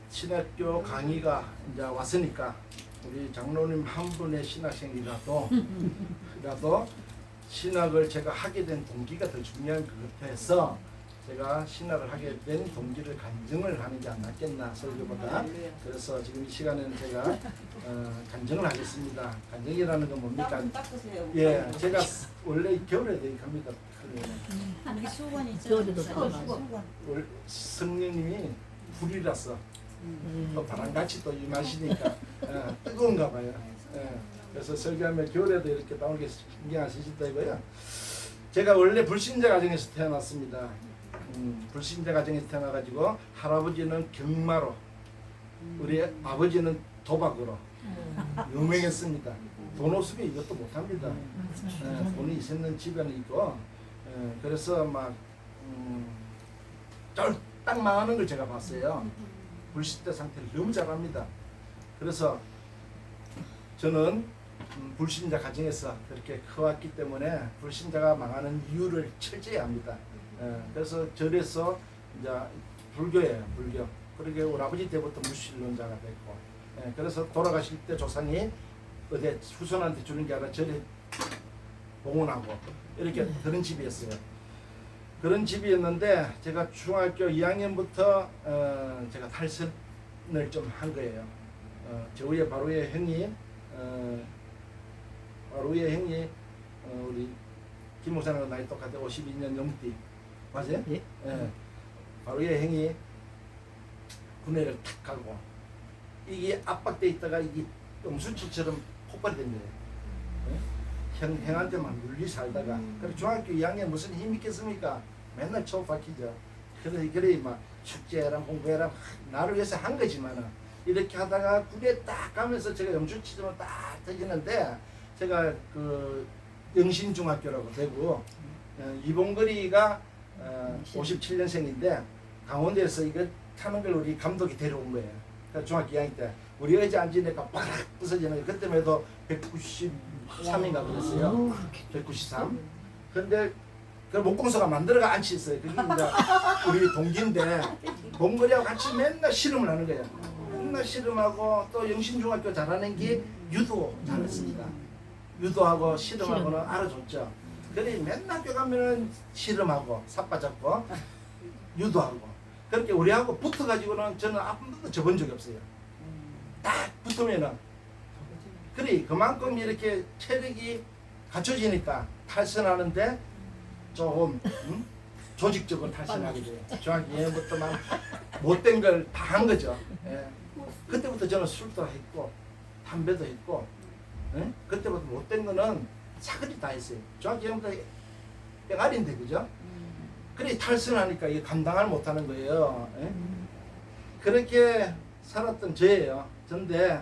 신학교 강의가 이제 왔으니까 우리 장로님 한 분의 신학생이라도 신학을 제가 하게 된 동기가 더 중요한 것 같아서 제가 신학을 하게 된 동기를 간증을 하는 게 안 낫겠나 설교보다. 그래서 지금 이 시간에는 제가 간증을 하겠습니다. 간증이라는 건 뭡니까? 예, 제가 원래 겨울에 대입합니다. 이게 수건이죠. 겨울에도 성령님이 불이라서 또 바람같이 또 임하시니까 뜨거운가 봐요. 그래서 설교하면 겨울에도 이렇게 나오는 게 신경하시다 이거요. 제가 원래 불신자 가정에서 태어났습니다. 불신자 가정에서 태어나가지고 할아버지는 경마로 우리 아버지는 도박으로 유명했습니다. 돈 없으면 이것도 못합니다. 돈이 있는 집안에 있고 그래서 막 쫄딱 망하는 걸 제가 봤어요. 불신자 상태를 너무 잘합니다. 그래서 저는 불신자 가정에서 그렇게 커왔기 때문에 불신자가 망하는 이유를 철저히 압니다. 그래서 절에서 이제 불교예요, 불교. 그러게 우리 아버지 때부터 무신론자가 됐고, 그래서 돌아가실 때 조상이 어디 후손한테 주는 게 아니라 절에 봉헌하고 이렇게 그런 집이었어요. 그런 집이었는데 제가 중학교 2학년부터 제가 탈선을 좀 한 거예요. 저 위에 바로 위에 형이 우리 김 목사님과 나이 똑같아 52년 넘디 맞아요? 예. 바로 위에 형이 군대를 탁 가고 이게 압박돼 있다가 이게 음수치처럼 폭발이 된 거예요. 형한테만 물리 살다가 그래 중학교 2학년 무슨 힘 있겠습니까? 맨날 초박히죠. 그래 막 축제랑 공부해라 나를 위해서 한 거지만은 이렇게 하다가 군대 딱 가면서 제가 영주치점을 딱 터지는데 제가 그 영신중학교라고 되고 이봉거리가 57년생인데 강원도에서 이거 타는 걸 우리 감독이 데려온 거예요. 그래서 중학교 2학년 때 우리 의자 앉으니까 바락 부서지는 거예요. 그때만 해도 193인가 그랬어요. 193. 근데 그 목공소가 만들어가 앉히 있어요. 그게 이제 우리 동기인데 봉거리하고 같이 맨날 씨름을 하는 거예요. 맨날 씨름하고 또 영신중학교 잘하는 게 유도 잘했습니다. 유도하고 씨름하고는 알아줬죠. 그래 맨날 학교 가면은 씨름하고 삿바잡고 유도하고 그렇게 우리하고 붙어가지고는 저는 한 번도 져본 적이 없어요. 딱 붙으면은 그래 그만큼 이렇게 체력이 갖춰지니까 탈선하는데 조금 조직적으로 탈선하게 돼요. 중학교 2학년부터 막 못된 걸 다 한 거죠. 예. 그때부터 저는 술도 했고 담배도 했고 그때부터 못된 거는 사거리 다 했어요. 중학교 2학년부터 뺑아리인데 그죠? 그래 탈선하니까 이게 감당을 못하는 거예요. 그렇게 살았던 저예요. 근데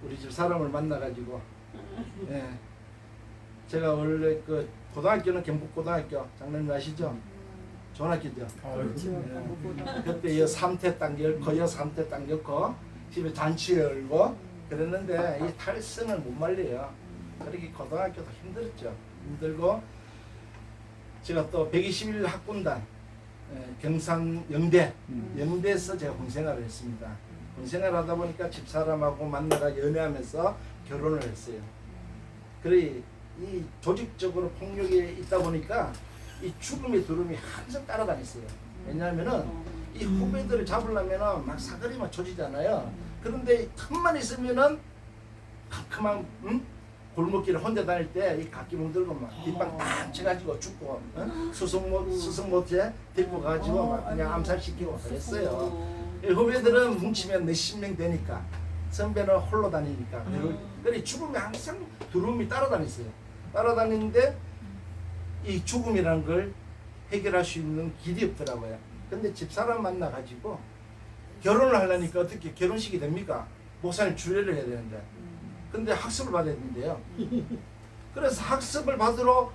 우리 집 사람을 만나가지고 제가 원래 그 고등학교는 경북고등학교 장로님 아시죠? 좋은 학교죠. 그때 이 3태 딱 열고 여 3태 딱 열고 집에 잔치 열고 그랬는데 이 탈선을 못 말려요. 그렇게 고등학교도 힘들었죠. 힘들고 제가 또 121 학군단 경산 영대에서 제가 군생활을 했습니다. 군생활 하다 보니까 집사람하고 만나가 연애하면서 결혼을 했어요. 그래 이 조직적으로 폭력이 있다 보니까 이 죽음의 두름이 항상 따라다녔어요. 왜냐하면은 이 후배들을 잡으려면은 막 사거리만 조지잖아요. 그런데 틈만 있으면은 캄캄한 골목길을 혼자 다닐 때 이 갓기문 들고 막 뒷방 딱 쳐가지고 죽고 수승모에 데리고 가가지고 막 그냥 암살시키고 그랬어요. 후배들은 뭉치면 몇십 명 되니까 선배는 홀로 다니니까 그래 죽음이 항상 두rum이 따라다녔어요. 따라다니는데 이 죽음이라는 걸 해결할 수 있는 길이 없더라고요. 근데 집사람 만나가지고 결혼을 하려니까 어떻게 결혼식이 됩니까? 목사님 주례를 해야 되는데 근데 학습을 받아야 된대요. 그래서 학습을 받으러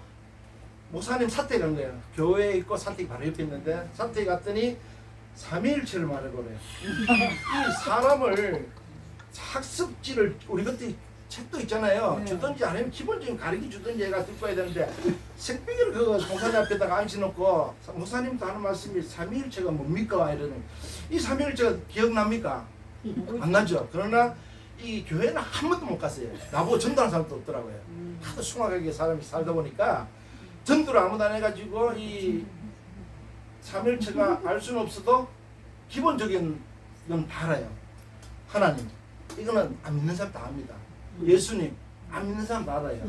목사님 사택 간 거예요. 교회에 있고 사택이 바로 옆에 있는데 사택 갔더니 삼위일체를 말해보래요. 이 사람을 학습지를 우리 그때 책도 있잖아요. 네. 주든지 아니면 기본적인 가르쳐 주든지 얘가 듣고 해야 되는데 색비기를 그거 목사님 앞에다가 앉혀놓고 목사님도 하는 말씀이 삼위일체가 뭡니까? 이러는 이 삼위일체가 기억납니까? 안 나죠. 그러나 이 교회는 한 번도 못 갔어요. 나보고 전도하는 사람도 없더라고요. 하도 숭하게 사람이 살다 보니까 전도를 아무도 안 해가지고 이 삼일체가 알 수는 없어도 기본적인 건 다 알아요. 하나님, 이거는 안 믿는 사람 다 압니다. 예수님, 안 믿는 사람 다 알아요.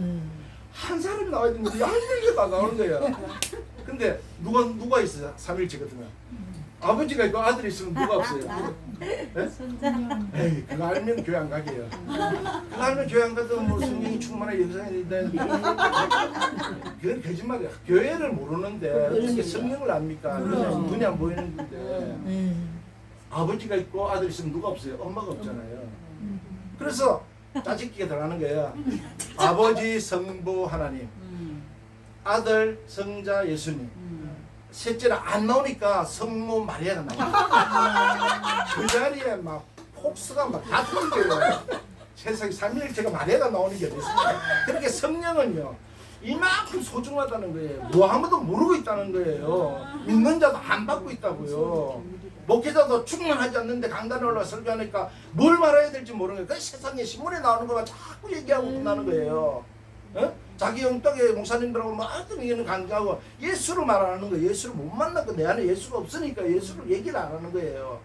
한 사람이 나와야 되는데 한 명이 다 나오는 거예요. 근데 누가 있어요? 삼일체 같으면 아버지가 있고 아들이 있으면 누가 없어요? 네? 손자. 에이, 그거 알면 교회 안 가게요. 그거 알면 교회 안 가도 뭐 성령이 충만한 영상이 된다. 그건 거짓말이야. 교회를 모르는데 어떻게 성령을 압니까? 그냥 눈이 안 보이는 건데. 아버지가 있고 아들이 있으면 누가 없어요? 엄마가 없잖아요. 그래서 짜증기가 들어가는 거예요. 아버지, 성부, 하나님, 아들, 성자, 예수님. 셋째는 안 나오니까 성모 마리아가 나와요. 그 자리에 막 폭스가 막 다 터는 거예요. 세상에 삼위일체가 마리아가 나오는 게 됐습니다. 그렇게 성령은요 이만큼 소중하다는 거예요. 뭐 아무도 모르고 있다는 거예요. 믿는 자도 안 받고 있다고요. 목회자도 충만하지 않는데 강단에 올라가 설교하니까 뭘 말해야 될지 모르는 거예요. 그 세상에 신문에 나오는 것만 자꾸 얘기하고 끝나는 거예요. 어? 자기 영덕에 목사님들하고 막 얘기는 강조하고 예수를 말하는 거예요. 예수를 못 만났고 내 안에 예수가 없으니까 예수를 얘기를 안 하는 거예요.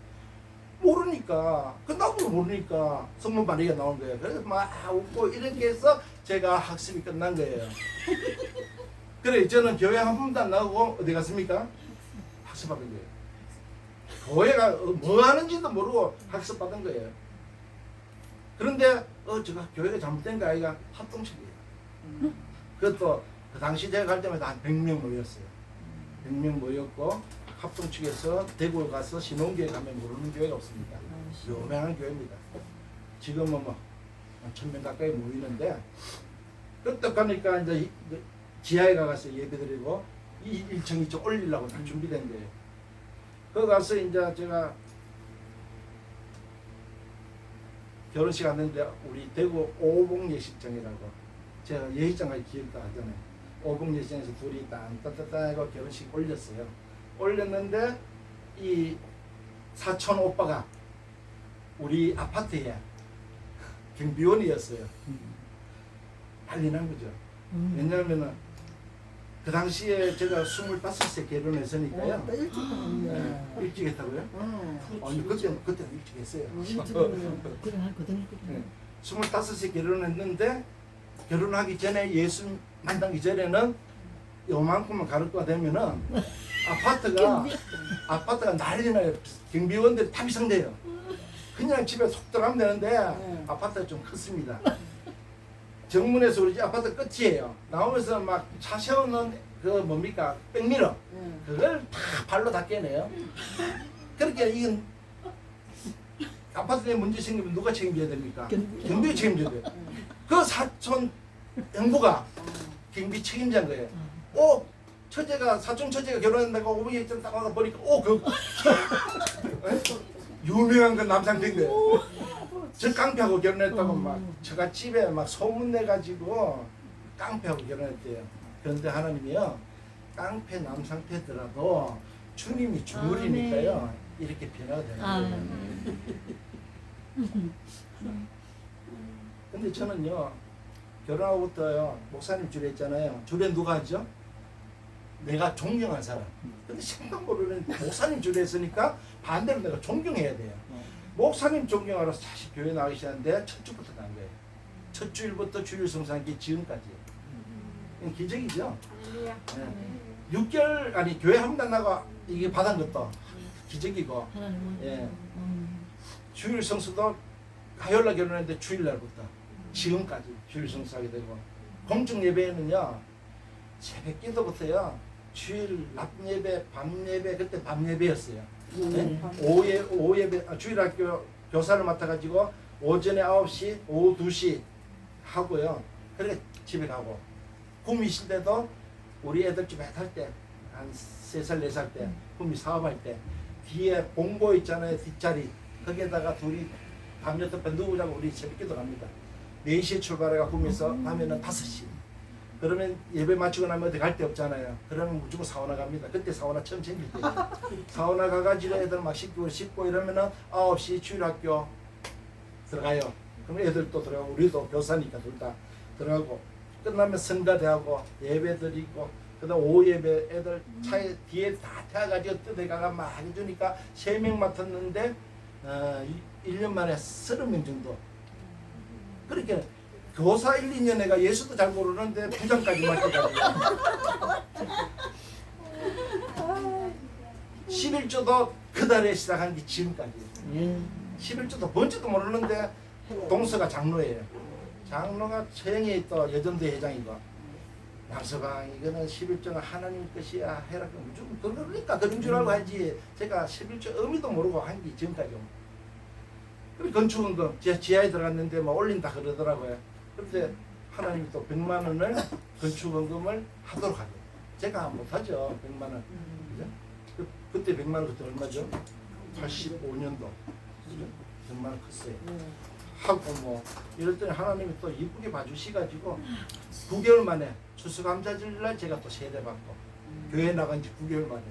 모르니까. 그 나도 모르니까 성모 마리아가 나온 거예요. 그래서 막 웃고 이렇게 해서 제가 학습이 끝난 거예요. 그래 저는 교회 한 번도 안 나오고 어디 갔습니까? 학습받은 거예요. 교회가 뭐 하는지도 모르고 학습받은 거예요. 그런데 제가 교회가 잘못된 거 아이가 합동식이에요. 그것도 그 당시 제가 갈 때마다 한 100명 모였어요. 100명 모였고 합동 측에서 대구에 가서 신혼교회 가면 모르는 교회가 없습니다. 유명한 교회입니다. 지금은 뭐 1000명 가까이 모이는데 그때 가니까 이제 지하에 가서 예배드리고 이 1층 이쪽 올리려고 다 준비된 거예요. 거기 가서 이제 제가 결혼식 왔는데 우리 대구 오봉 예식장이라고 제가 예식장까지 기억도 하잖아요. 오봉 예식장에서 둘이 딴딴딴 하고 결혼식 올렸어요. 올렸는데 이 사촌 오빠가 우리 아파트에 경비원이었어요. 난리 난 거죠. 왜냐하면은 그 당시에 제가 25세 결혼했으니까요. 일찍 했다고요? 아니 그때는 일찍 했어요. 25세 결혼했는데 결혼하기 전에 예수 만나기 전에는 요만큼만 가르쳐가 되면은 아파트가 난리 나요. 경비원들이 다 비상돼요. 그냥 집에 속 들어가면 되는데 아파트가 좀 컸습니다. 정문에서 우리 집 아파트 끝이에요. 나오면서 막 차 세우는 그 뭡니까 백미러 그걸 다 발로 다 깨네요. 그렇게 이건 아파트에 문제 생기면 누가 책임져야 됩니까? 경비가 책임져야 돼요. 그 사촌 형부가 경비 책임자인 거예요. 사촌 처제가 결혼한다고 오병이 좀 딱 와가 보니까 유명한 그 남상태인 거예요. 저 깡패하고 결혼했다고 막 저가 집에 막 소문내가지고 깡패하고 결혼했대요. 그런데 하나님이요 깡패 남상태더라도 주님이 주물이니까요 이렇게 변화가 되는 거예요. 근데 저는요 결혼하고부터요 목사님 주례 했잖아요. 주례 누가 하죠? 내가 존경한 사람. 근데 생각 모르는 목사님 주례 했으니까 반대로 내가 존경해야 돼요. 목사님 존경하러 다시 교회 나가기 시작하는데 첫 주부터 간 거예요. 첫 주일부터 주일 성사하기 지금까지. 기적이죠. 네. 6개월 아니 교회 한 번 나가 이게 받은 것도 기적이고. 예. 주일 성수도 화요일날 결혼했는데 주일날부터 지금까지 주일 성수하게 되고 공중 예배에는요 새벽 기도부터요 주일 낮 예배 밤 예배 그때 밤 예배였어요. 네? 오후 예배 주일학교 교사를 맡아가지고 오전에 9시 오후 2시 하고요. 그렇게 집에 가고 구미 있을 때도 우리 애들 집에 할 때 한 3살 4살 때 구미 사업할 때 뒤에 봉고 있잖아요. 뒷자리 거기에다가 둘이 밤 8번 누우자고 우리 새벽기도 갑니다. 4시에 출발해가 구미에서 가면은 5시. 그러면 예배 마치고 나면 어디 갈 데 없잖아요. 그러면 무조건 사우나 갑니다. 그때 사우나 처음 생길 때 사우나 가가지고 애들 막 씻고 이러면은 9시 주일학교 들어가요. 그럼 애들 또 들어가고 우리도 교사니까 둘 다 들어가고 끝나면 성가대하고 예배 드리고 그다음 오후 예배 애들 차에 뒤에 다 태워가지고 뜯어가가 막 해주니까 3명 맡았는데 1년 만에 30명 정도. 그렇게 교사 1, 2년 애가 예수도 잘 모르는데 부장까지 맡겨가지고 11조도 그 달에 시작한 게 지금까지 11조도 뭔지도 모르는데 동서가 장로예요. 장로가 최영희 또 여전대 회장이고 양서방 이거는 11조는 하나님 것이야 해라. 무조건 그러니까 그런 줄 알고 하지. 제가 11조 의미도 모르고 한 게 지금까지. 그리고 건축원금 지하에 들어갔는데 뭐 올린다 그러더라고요. 그런데 하나님이 또 100만 원을 건축원금을 하도록 하죠. 제가 못하죠. 100만 원. 그죠? 그때 100만 원 그때 얼마죠? 85년도. 그죠? 100만 원 컸어요. 하고 뭐 이럴 때는 하나님이 또 이쁘게 봐주시가지고 9개월 만에 추수감사절날 제가 또 세례받고 교회 나간 지 9개월 만에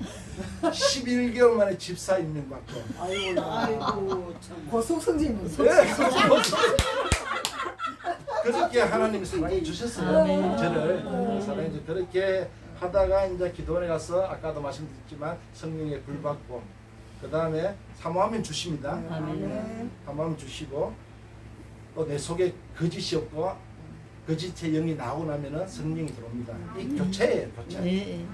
11개월 만에 집사 임명받고 아이고 참 고속성진 네, 그렇게 하나님이 사랑해 주셨어요. 저를 사랑해 주 그렇게 하다가 이제 기도원에 가서 아까도 말씀드렸지만 성령에 불 받고 그 다음에 사모하면 주십니다. 사모하면 주시고 또 내 속에 거짓이 없고 거짓의 영이 나오고 나면은 성령이 들어옵니다. 이 교체예요, 교체. 네.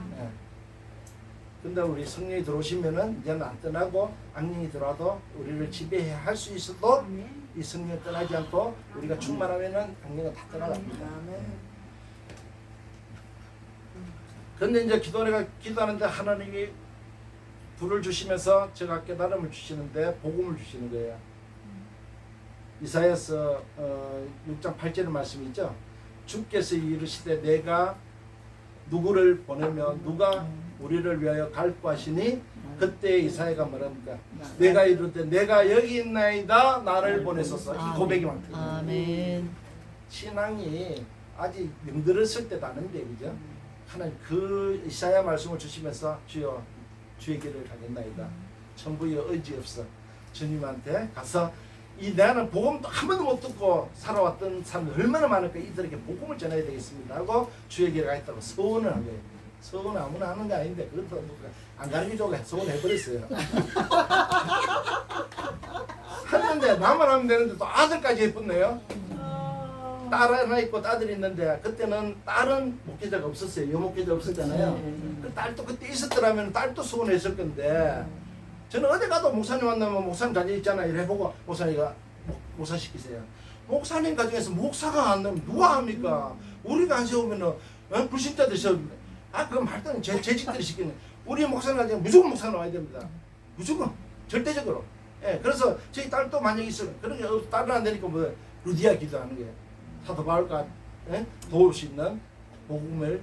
근데 우리 성령이 들어오시면은 이제는 안 떠나고 악령이 들어와도 우리를 지배할 수 있어도 이 성령이 떠나지 않고 우리가 충만하면은 악령은 다 떠나갑니다. 근데 이제 기도하는데 하나님이 불을 주시면서 제가 깨달음을 주시는데 복음을 주시는 거예요. 이사야서 6장 8절의 말씀이 있죠. 주께서 이르시되 내가 누구를 보내면 누가 우리를 위하여 갈고 하시니 그때 이사야가 뭐랍니까? 내가 이르되 내가 여기 있나이다 나를 보내소서. 이 고백이 많거든요. 아멘. 신앙이 아직 명들었을 때도 아닌데 그죠? 하나님 그 이사야 말씀을 주시면서 주여 주의 길을 가겠나이다. 천부여 의지 없어. 주님한테 가서 이 나는 복음도 한 번도 못 듣고 살아왔던 사람들 얼마나 많을까. 이들에게 복음을 전해야 되겠습니다 하고 주의 길을 가겠다고 서원을 한 거예요. 서원 아무나 하는 게 아닌데 그것도 안 가르쳐주고 서원해버렸어요. 했는데 나만 하면 되는데 또 아들까지 예쁜네요. 딸 하나 있고 딸이 있는데 그때는 딸은 목회자가 없었어요. 여목회자 없었잖아요. 그 딸도 그때 있었더라면 딸도 서원했을 건데 저는 어디 가도 목사님 만나면 목사님 자리 있잖아요. 이래 보고 목사님가 목사 시키세요. 목사님 가정에서 목사가 안 나면 누가 합니까? 우리가 안 세우면은 불신자들 세웁니다. 그럼 말도 제 직들이 시키는. 우리 목사님 가정에 무조건 목사 나와야 됩니다. 무조건 절대적으로. 예, 그래서 저희 딸도 만약에 있으면 그러니까 딸은 안 되니까 뭐 루디아 기도하는 거예요. 사도 바울과 도울 수 있는 복음을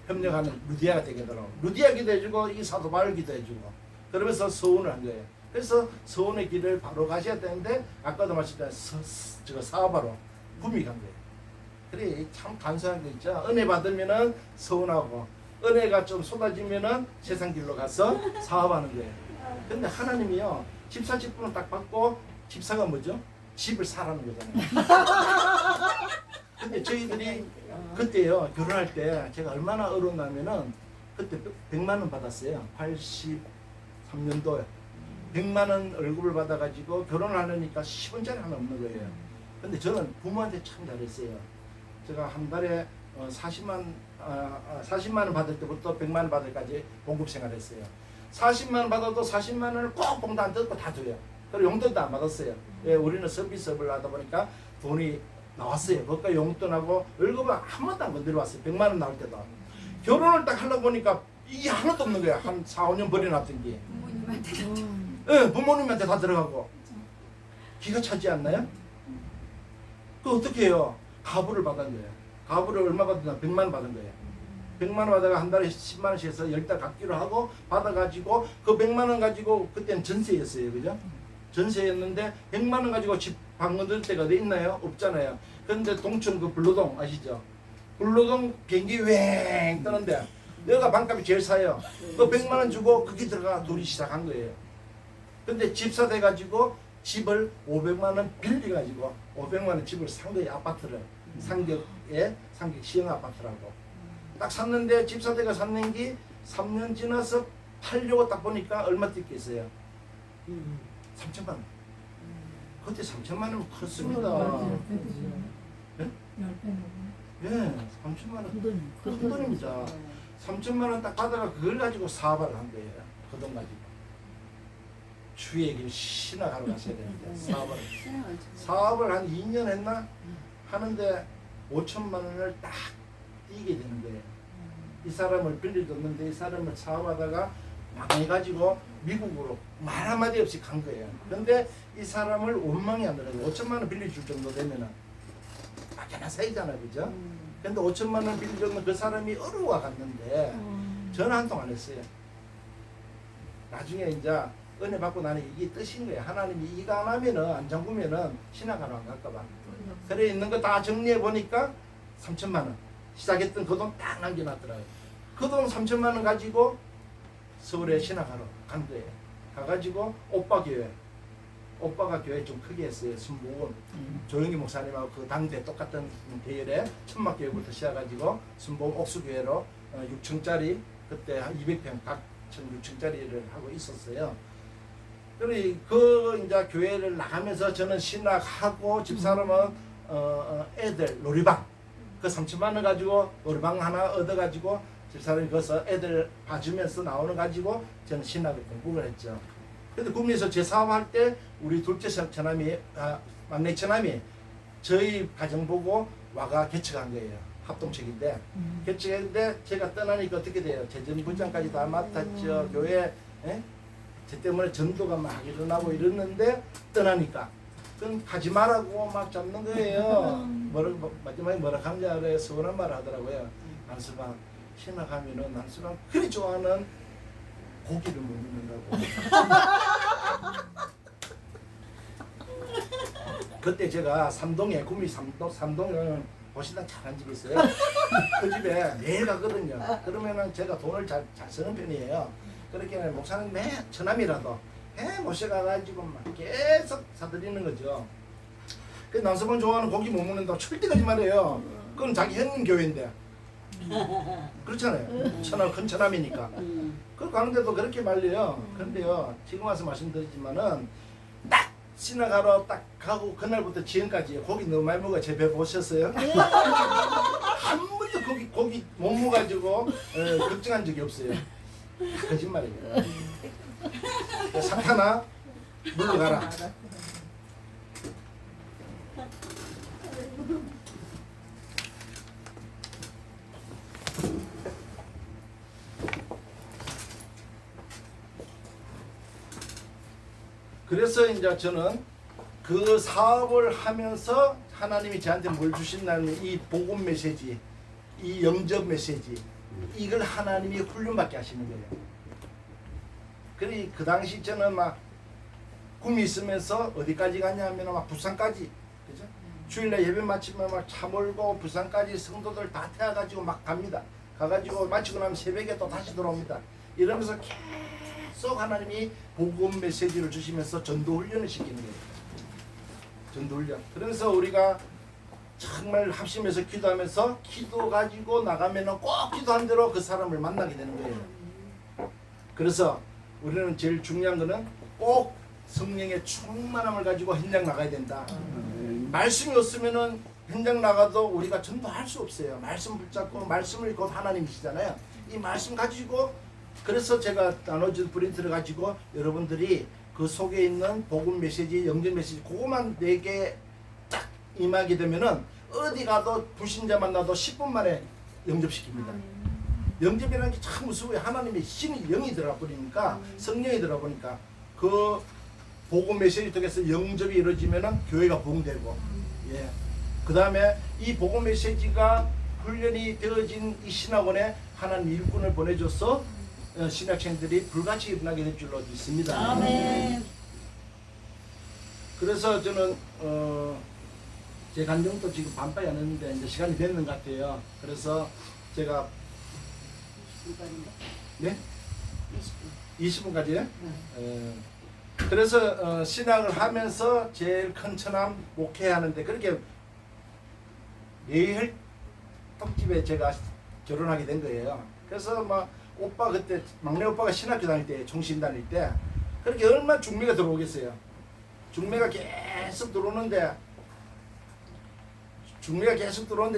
협력하는 루디아가 되게 되더라고. 루디아 기도해주고 이 사도 바울 기도해주고 그러면서 서원을 한 거예요. 그래서 서원의 길을 바로 가셔야 되는데 아까도 말씀드린 사업하러 구미 간 거예요. 그래 참 간소한 거 있죠. 은혜 받으면은 서원하고 은혜가 좀 쏟아지면은 세상 길로 가서 사업하는 거예요. 근데 하나님이요 집사 직분을 딱 받고 집사가 뭐죠? 집을 사라는 거잖아요. 근데 저희들이 그때요 결혼할 때 제가 얼마나 어려웠냐면은 그때 100만 원 받았어요. 83년도에 100만 원 월급을 받아가지고 결혼을 하려니까 10원짜리 하나 없는 거예요. 근데 저는 부모한테 참 잘했어요. 제가 한 달에 40만 원 받을 때부터 100만 원 받을 때까지 봉급 생활했어요. 40만 원 받아도 40만 원을 꼭 봉도 안 뜯고 다 줘요. 그리고 용돈도 안 받았어요. 예, 우리는 서비스업을 하다 보니까 돈이 나왔어요. 그러니까 용돈하고 월급은 한 번도 안 건드려 왔어요. 100만 원 나올 때도. 결혼을 딱 하려고 보니까 이게 하나도 없는 거야. 한 4, 5년 버려놨던 게. 부모님한테 부모님한테 다 들어가고. 기가 차지 않나요? 그 어떻게 해요? 가부를 받은 거예요. 가부를 얼마 받았나? 100만 원 받은 거예요. 100만 원 받아가 한 달에 10만 원씩 해서 10달 갚기로 하고 받아가지고 그 100만 원 가지고 그때는 전세였어요. 그죠? 전세였는데 100만 원 가지고 집 방 얻을 때가 어디 있나요? 없잖아요. 그런데 동천 그 불로동 아시죠? 불로동 비행기 웽 뜨는데 여기가 방값이 제일 싸요. 그 100만 원 주고 거기 들어가 둘이 시작한 거예요. 근데 집사 돼가지고 집을 500만 원 빌려가지고 500만 원 집을 산 거예요. 아파트를. 상격 시형 아파트라고. 딱 샀는데 집사대가 샀는 게 3년 지나서 팔려고 딱 보니까 얼마 뜯겠어요? 3천만 원. 그때 3천만 원 컸습니다. 예? 예, 3천만 원. 큰 돈입니다. 3천만 원 딱 받아가 그걸 가지고 사업을 한 거예요. 그 돈 가지고. 주의 길 신학하러 가셔야 되는데 사업을 한 2년 했나? 하는데 5천만 원을 딱 띄게 되는 거예요. 이 사람을 빌려줬는데 이 사람을 사업하다가 망해가지고 미국으로 말 한마디 없이 간 거예요. 근데 이 사람을 원망이 안 들어요. 5천만 원 빌려줄 정도 되면은 막연한 사이잖아요. 그죠? 근데 5천만 원 빌려주면 그 사람이 어려워 갔는데 전화 한 통 안 했어요. 나중에 이제 은혜 받고 나는 이게 뜻인 거예요. 하나님이 이거 안 하면은 안 잠그면은 신학하러 안 갈까봐. 그래 있는 거 다 정리해 보니까 3천만 원 시작했던 그 돈 딱 남겨놨더라고요. 그 돈 3천만 원 가지고 서울에 신학하러 간 거예요. 가가지고 오빠가 교회 좀 크게 했어요. 순복음 조영기 목사님하고 그 당대 똑같은 계열에 천막교회부터 시작해가지고 순복음 옥수교회로 6층짜리 그때 한 200평 각 6층짜리를 하고 있었어요. 그리고 그 이제 교회를 나가면서 저는 신학하고 집사람은 애들 놀이방 그 3천만 원 가지고 놀이방 하나 얻어가지고 집사람이 거기서 애들 봐주면서 나오는 가지고 저는 신학을 공부를 했죠. 근데 국내에서 제 사업할 때 우리 둘째 처남이 막내 처남이 저희 가정 보고 와가 개척한 거예요. 합동책인데 개척했는데 제가 떠나니까 어떻게 돼요? 재정부장까지 다 맡았죠. 교회 제 때문에 전도가 막 일어나고 이랬는데 떠나니까 그건 가지 말라고 막 잡는 거예요. 마지막에 뭐라 하는지 알아요? 서운한 말 하더라고요. 안수방 신학하면은 안수방 그리 좋아하는 고기를 못 먹는다고. 그때 제가 삼동에 구미 삼동에 보시당 잘한 집이 있어요. 그 집에 매일 가거든요. 그러면은 제가 돈을 잘 쓰는 편이에요. 그렇게 목사님 매 처남이라도 매 모셔가가지고 막 계속 사드리는 거죠. 그 남서방 좋아하는 고기 못 먹는다고 절대 거짓말해요. 그건 자기 형님 교회인데. 그렇잖아요. 큰 처남이니까. 그 가는데도 그렇게 말려요. 그런데요, 지금 와서 말씀드리지만은 딱 지나가러 딱 가고 그날부터 지금까지 고기 너무 많이 먹어. 제 배 보셨어요? 한 번도 고기 못 먹어가지고 걱정한 적이 없어요. 거짓말이에요. 사탄아 물러가라. 그래서 이제 저는 그 사업을 하면서 하나님이 저한테 뭘 주신다는 이 복음 메시지, 이 영접 메시지, 이걸 하나님이 훈련받게 하시는 거예요. 그래 그 당시 저는 막 꿈이 있으면서 어디까지 가냐면 막 부산까지, 그죠? 주일날 예배 마치면 막 차 몰고 부산까지 성도들 다 태워가지고 막 갑니다. 가가지고 마치고 나면 새벽에 또 다시 돌아옵니다. 이러면서 계속 하나님이 복음 메시지를 주시면서 전도 훈련을 시키는 거예요. 전도 훈련. 그래서 우리가 정말 합심해서 기도하면서 기도 가지고 나가면은 꼭 기도한 대로 그 사람을 만나게 되는 거예요. 그래서 우리는 제일 중요한 거는 꼭 성령의 충만함을 가지고 현장 나가야 된다. 말씀이 없으면은 현장 나가도 우리가 전도할 수 없어요. 말씀 붙잡고 말씀을 곧 하나님이시잖아요. 이 말씀 가지고 그래서 제가 나눠준 프린트를 가지고 여러분들이 그 속에 있는 복음 메시지, 영접 메시지 그것만 4개 딱 임하게 되면은 어디 가도 불신자 만나도 10분 만에 영접시킵니다. 영접이라는 게 참 무서워요. 하나님의 신이 영이 들어가 버리니까 성령이 들어가 보니까 그 복음 메시지 통해서 영접이 이루어지면은 교회가 부흥되고 예. 그 다음에 이 복음 메시지가 훈련이 되어진 이 신학원에 하나님 일꾼을 보내줘서 신학생들이 불같이 일어나게 될 줄로 믿습니다. 아멘. 그래서 저는 제 간증도 지금 반밖에 안 했는데 이제 시간이 됐는 것 같아요. 그래서 제가 네? 20분까지요? 그래서 신학을 하면서 제일 큰 처남 목회하는데 그렇게 매일 떡집에 제가 결혼하게 된 거예요. 그래서 막 오빠 그때 막내 오빠가 신학교 다닐 때 종신 다닐 때 그렇게 얼마나 중매가 들어오겠어요. 중매가 계속 들어오는데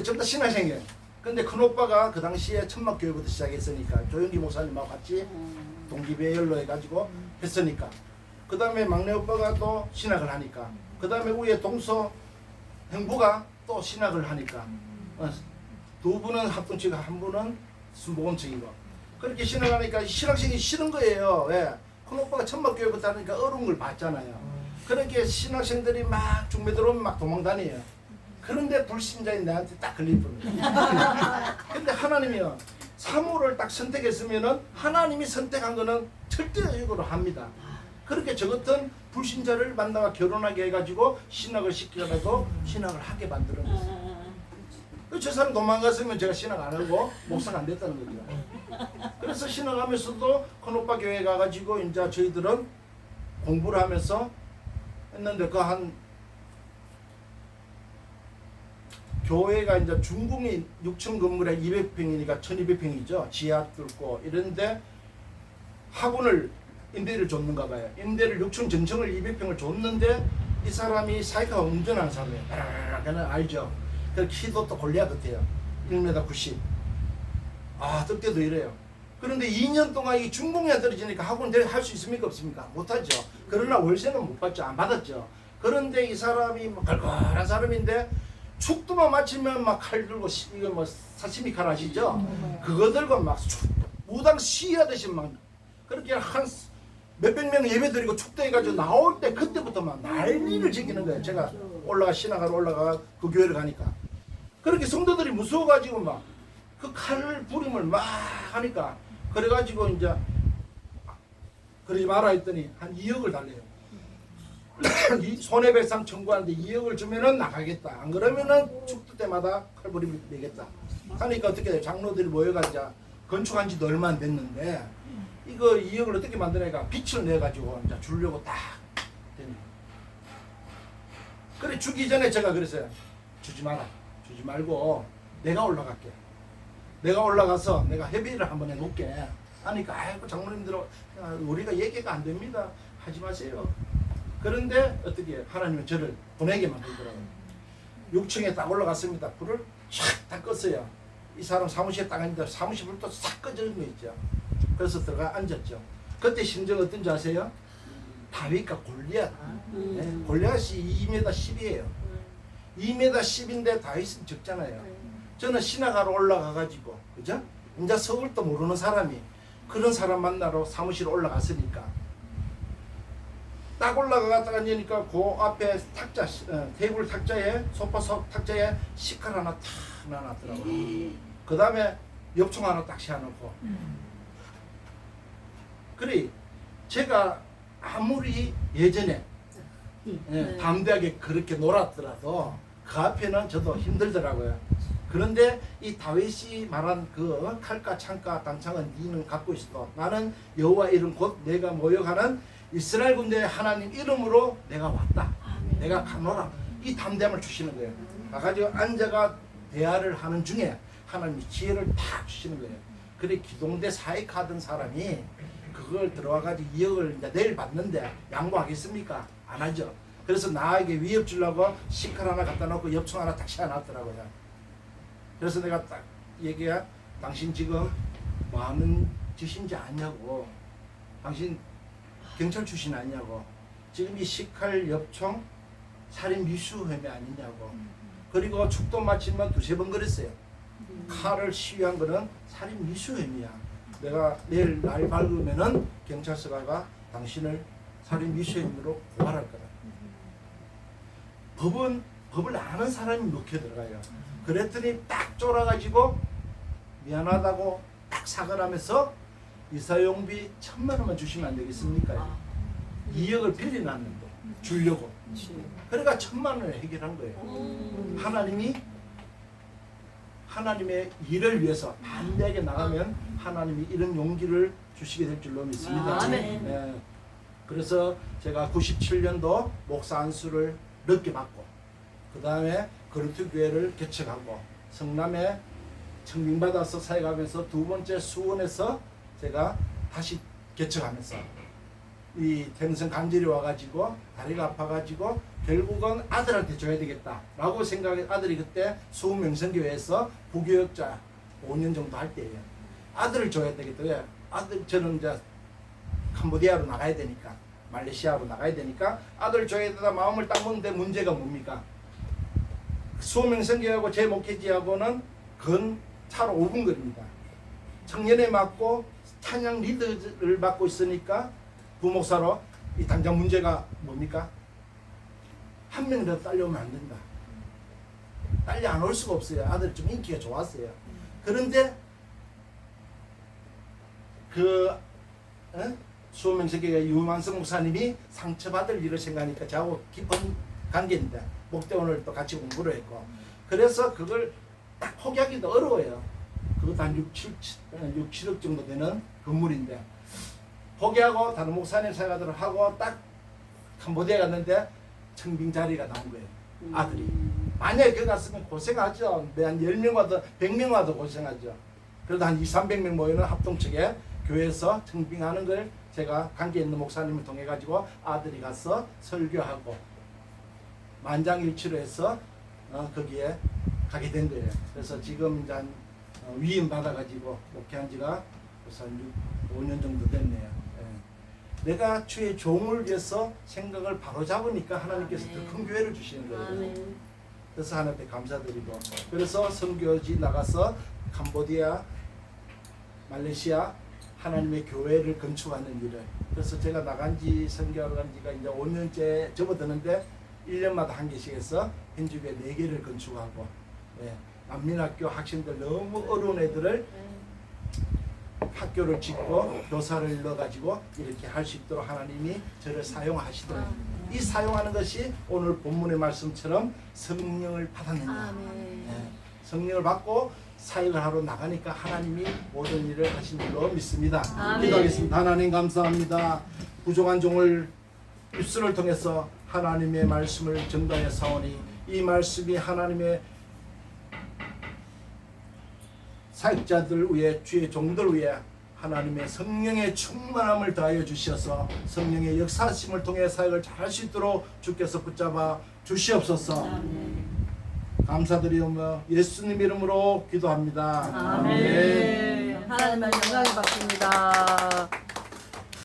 전부 다 신학생이에요. 근데 큰 오빠가 그 당시에 천막교회부터 시작했으니까 조영기 목사님하고 같이 동기배열로 해가지고 했으니까 그 다음에 막내 오빠가 또 신학을 하니까 그 다음에 위에 동서 행부가 또 신학을 하니까 두 분은 합동치고 한 분은 순복음층이고 그렇게 신학하니까 신학생이 싫은 거예요. 왜? 큰 오빠가 천막교회부터 하니까 어려운 걸 봤잖아요. 그렇게 신학생들이 막 중매 들어오면 막 도망다녀요. 그런데 불신자인 내한테 딱 걸릴 뻔해요. 근데 하나님이요. 사무를 딱 선택했으면은 하나님이 선택한 거는 절대적으로 합니다. 그렇게 저 같은 불신자를 만나가 결혼하게 해가지고 신학을 시키더라도 신학을 하게 만드는 거예요. 저 사람 도망갔으면 제가 신학 안 하고 목사가 안 됐다는 거죠. 그래서 신학하면서도 큰오빠 교회 가가지고 이제 저희들은 공부를 하면서 했는데 그 한 교회가 이제 중궁이 6층 건물에 200평이니까 1200평이죠. 지하 뚫고 이런데 학원을 임대를 줬는가 봐요. 임대를 6층 전층을 200평을 줬는데 이 사람이 사이카가 운전하는 사람이에요. 그는 알죠. 그 키도 또 골리앗 같아요. 1m 90. 아, 떡대도 이래요. 그런데 2년 동안 이 중공에 떨어지니까 학원 할 수 있습니까? 없습니까? 못하죠. 그러나 월세는 못 받죠. 안 받았죠. 그런데 이 사람이 뭐 걸걸한 사람인데 축도만 맞추면 막 칼 들고 이거 뭐 사시미 칼 아시죠? 그거 들고 막 무당 시하듯이 막 그렇게 한 몇백 명 예배 드리고 축도해가지고 나올 때 그때부터 막 난리를 지키는 거예요. 제가 신학하러 올라가 그 교회를 가니까 그렇게 성도들이 무서워가지고 막 그 칼 부림을 막 하니까 그래가지고 이제 그러지 마라 했더니 한 2억을 달래요. 손해배상 청구하는데 2억을 주면은 나가겠다. 안 그러면은 축도 때마다 칼부림을 내겠다. 하니까 어떻게 돼요? 장로들이 모여가지고 건축한 지도 얼마 안 됐는데 이거 2억을 어떻게 만드냐가 빚을 내가지고 이제 주려고 딱 되네. 그래 주기 전에 제가 그랬어요. 주지 마라. 주지 말고 내가 올라갈게. 내가 올라가서 내가 협의를 한번 해놓을게. 하니까 아이고 장로님들 우리가 얘기가 안 됩니다. 하지 마세요. 그런데 어떻게 하나님은 저를 보내게 만들더라고요. 6층에 딱 올라갔습니다. 불을 촥 다 껐어요. 이 사람 사무실에 딱 앉는데 사무실 불도 싹 꺼지는 거 있죠. 그래서 들어가 앉았죠. 그때 심정 어떤지 아세요? 다윗과 골리앗. 네, 골리앗이 2m 10이에요. 2m 10인데 다윗은 적잖아요. 저는 신학하러 올라가가지고 그죠? 이제 서울도 모르는 사람이 그런 사람 만나러 사무실 올라갔으니까 딱 올라가다가 앉으니까 그 앞에 탁자 테이블 탁자에 소파 탁자에 식칼 하나 탁 놔놨더라고요. 그 다음에 엽총 하나 딱 씌워놓고 그래 제가 아무리 예전에 담대하게 그렇게 놀았더라도 그 앞에는 저도 힘들더라고요. 그런데 이 다윗이 말한 그 칼과 창과 단창은 니는 갖고 있어도 나는 여호와 이름 곧 내가 모욕하는 이스라엘 군대의 하나님 이름으로 내가 왔다. 내가 가노라. 이 담대함을 주시는 거예요. 가가지고 앉아가 대화를 하는 중에 하나님이 지혜를 탁 주시는 거예요. 그래 기동대 사익하던 사람이 그걸 들어와가지고 2억을 이제 내일 받는데 양보하겠습니까? 안 하죠. 그래서 나에게 위협 주려고 식칼 하나 갖다 놓고 엽총 하나 딱 씌워놨더라고요. 그래서 내가 딱 얘기해. 당신 지금 뭐 하는 짓인지 아냐고. 당신 경찰 출신 아니냐고. 지금 이 식칼 엽총 살인 미수 혐의 아니냐고. 그리고 축도 마치면 2-3번 그랬어요. 칼을 시위한 거는 살인 미수 혐의야. 내가 내일 날 밝으면은 경찰서가 당신을 살인 미수 혐의로 고발할 거다. 법은 법을 아는 사람이 먹혀 들어가요. 그랬더니 딱 쫄아가지고 미안하다고 딱 사과를 하면서 이사용비 1,000만 원만 주시면 안 되겠습니까? 2억을 빌려놨는데 주려고. 그러니까 1,000만 원을 해결한 거예요. 하나님의 일을 위해서 담대하게 나가면 하나님이 이런 용기를 주시게 될 줄로 믿습니다. 네. 그래서 제가 97년도 목사 안수를 늦게 받고 그 다음에 거루트 교회를 개척하고 성남에 청빙받아서 사역하면서 두 번째 수원에서 제가 다시 개척하면서 이 태능성 간절히 와가지고 다리가 아파가지고 결국은 아들한테 줘야 되겠다라고 생각해. 아들이 그때 수원 명성교회에서 부교역자 5년 정도 할 때예요. 아들을 줘야 되겠다. 왜? 아들 저는 이제 캄보디아로 나가야 되니까 말레이시아로 나가야 되니까 아들 줘야 되다 마음을 딱 먹는데 문제가 뭡니까? 수원 명성교회하고 제 목회지하고는 근 차로 5분 거리입니다. 청년에 맡고 찬양 리더를 맡고 있으니까 부목사로 이 당장 문제가 뭡니까? 한 명이라도 딸려오면 안 된다. 딸려 안 올 수가 없어요. 아들 좀 인기가 좋았어요. 그런데 수호명색교회 유만성 목사님이 상처받을 일을 생각하니까 저하고 깊은 관계인데 목대원을 또 같이 공부를 했고 그래서 그걸 딱 포기하기도 어려워요. 그것도 한 6, 7억 정도 되는 건물인데 포기하고 다른 목사님 사역하도록 하고 딱 캄보디아 갔는데 청빙 자리가 나온 거예요. 아들이. 만약에 거기 갔으면 고생하죠. 한 10명 와도 100명 와도 고생하죠. 그래도 한 200~300명 모이는 합동측에 교회에서 청빙하는 걸 제가 관계 있는 목사님을 통해 가지고 아들이 가서 설교하고 만장일치로 해서 거기에 가게 된 거예요. 그래서 지금 이제 위임 받아가지고 목회한 지가 벌써 한 5년 정도 됐네요. 내가 주의 종을 위해서 생각을 바로 잡으니까 하나님께서 더 큰 교회를 주시는 거예요. 그래서 하나님께 감사드리고 그래서 선교지 나가서 캄보디아, 말레이시아 하나님의 교회를 건축하는 일을 그래서 제가 나간지 선교하러 간 지가 이제 5년째 접어드는데 1년마다 한 개씩 해서 현주교회 4개를 건축하고 난민학교 학생들 너무 어려운 애들을 학교를 짓고 교사를 넣어가지고 이렇게 할 수 있도록 하나님이 저를 사용하시더라고요. 이 사용하는 것이 오늘 본문의 말씀처럼 성령을 받았느냐. 성령을 받고 사역을 하러 나가니까 하나님이 모든 일을 하신 줄로 믿습니다. 기도하겠습니다. 하나님 감사합니다. 부족한 종을 입술을 통해서 하나님의 말씀을 전달해 사오니 이 말씀이 하나님의 사역자들 위해 주의 종들 위해 하나님의 성령의 충만함을 더하여 주셔서 성령의 역사심을 통해 사역을 잘할 수 있도록 주께서 붙잡아 주시옵소서. 감사드리오며 예수님 이름으로 기도합니다. 아멘.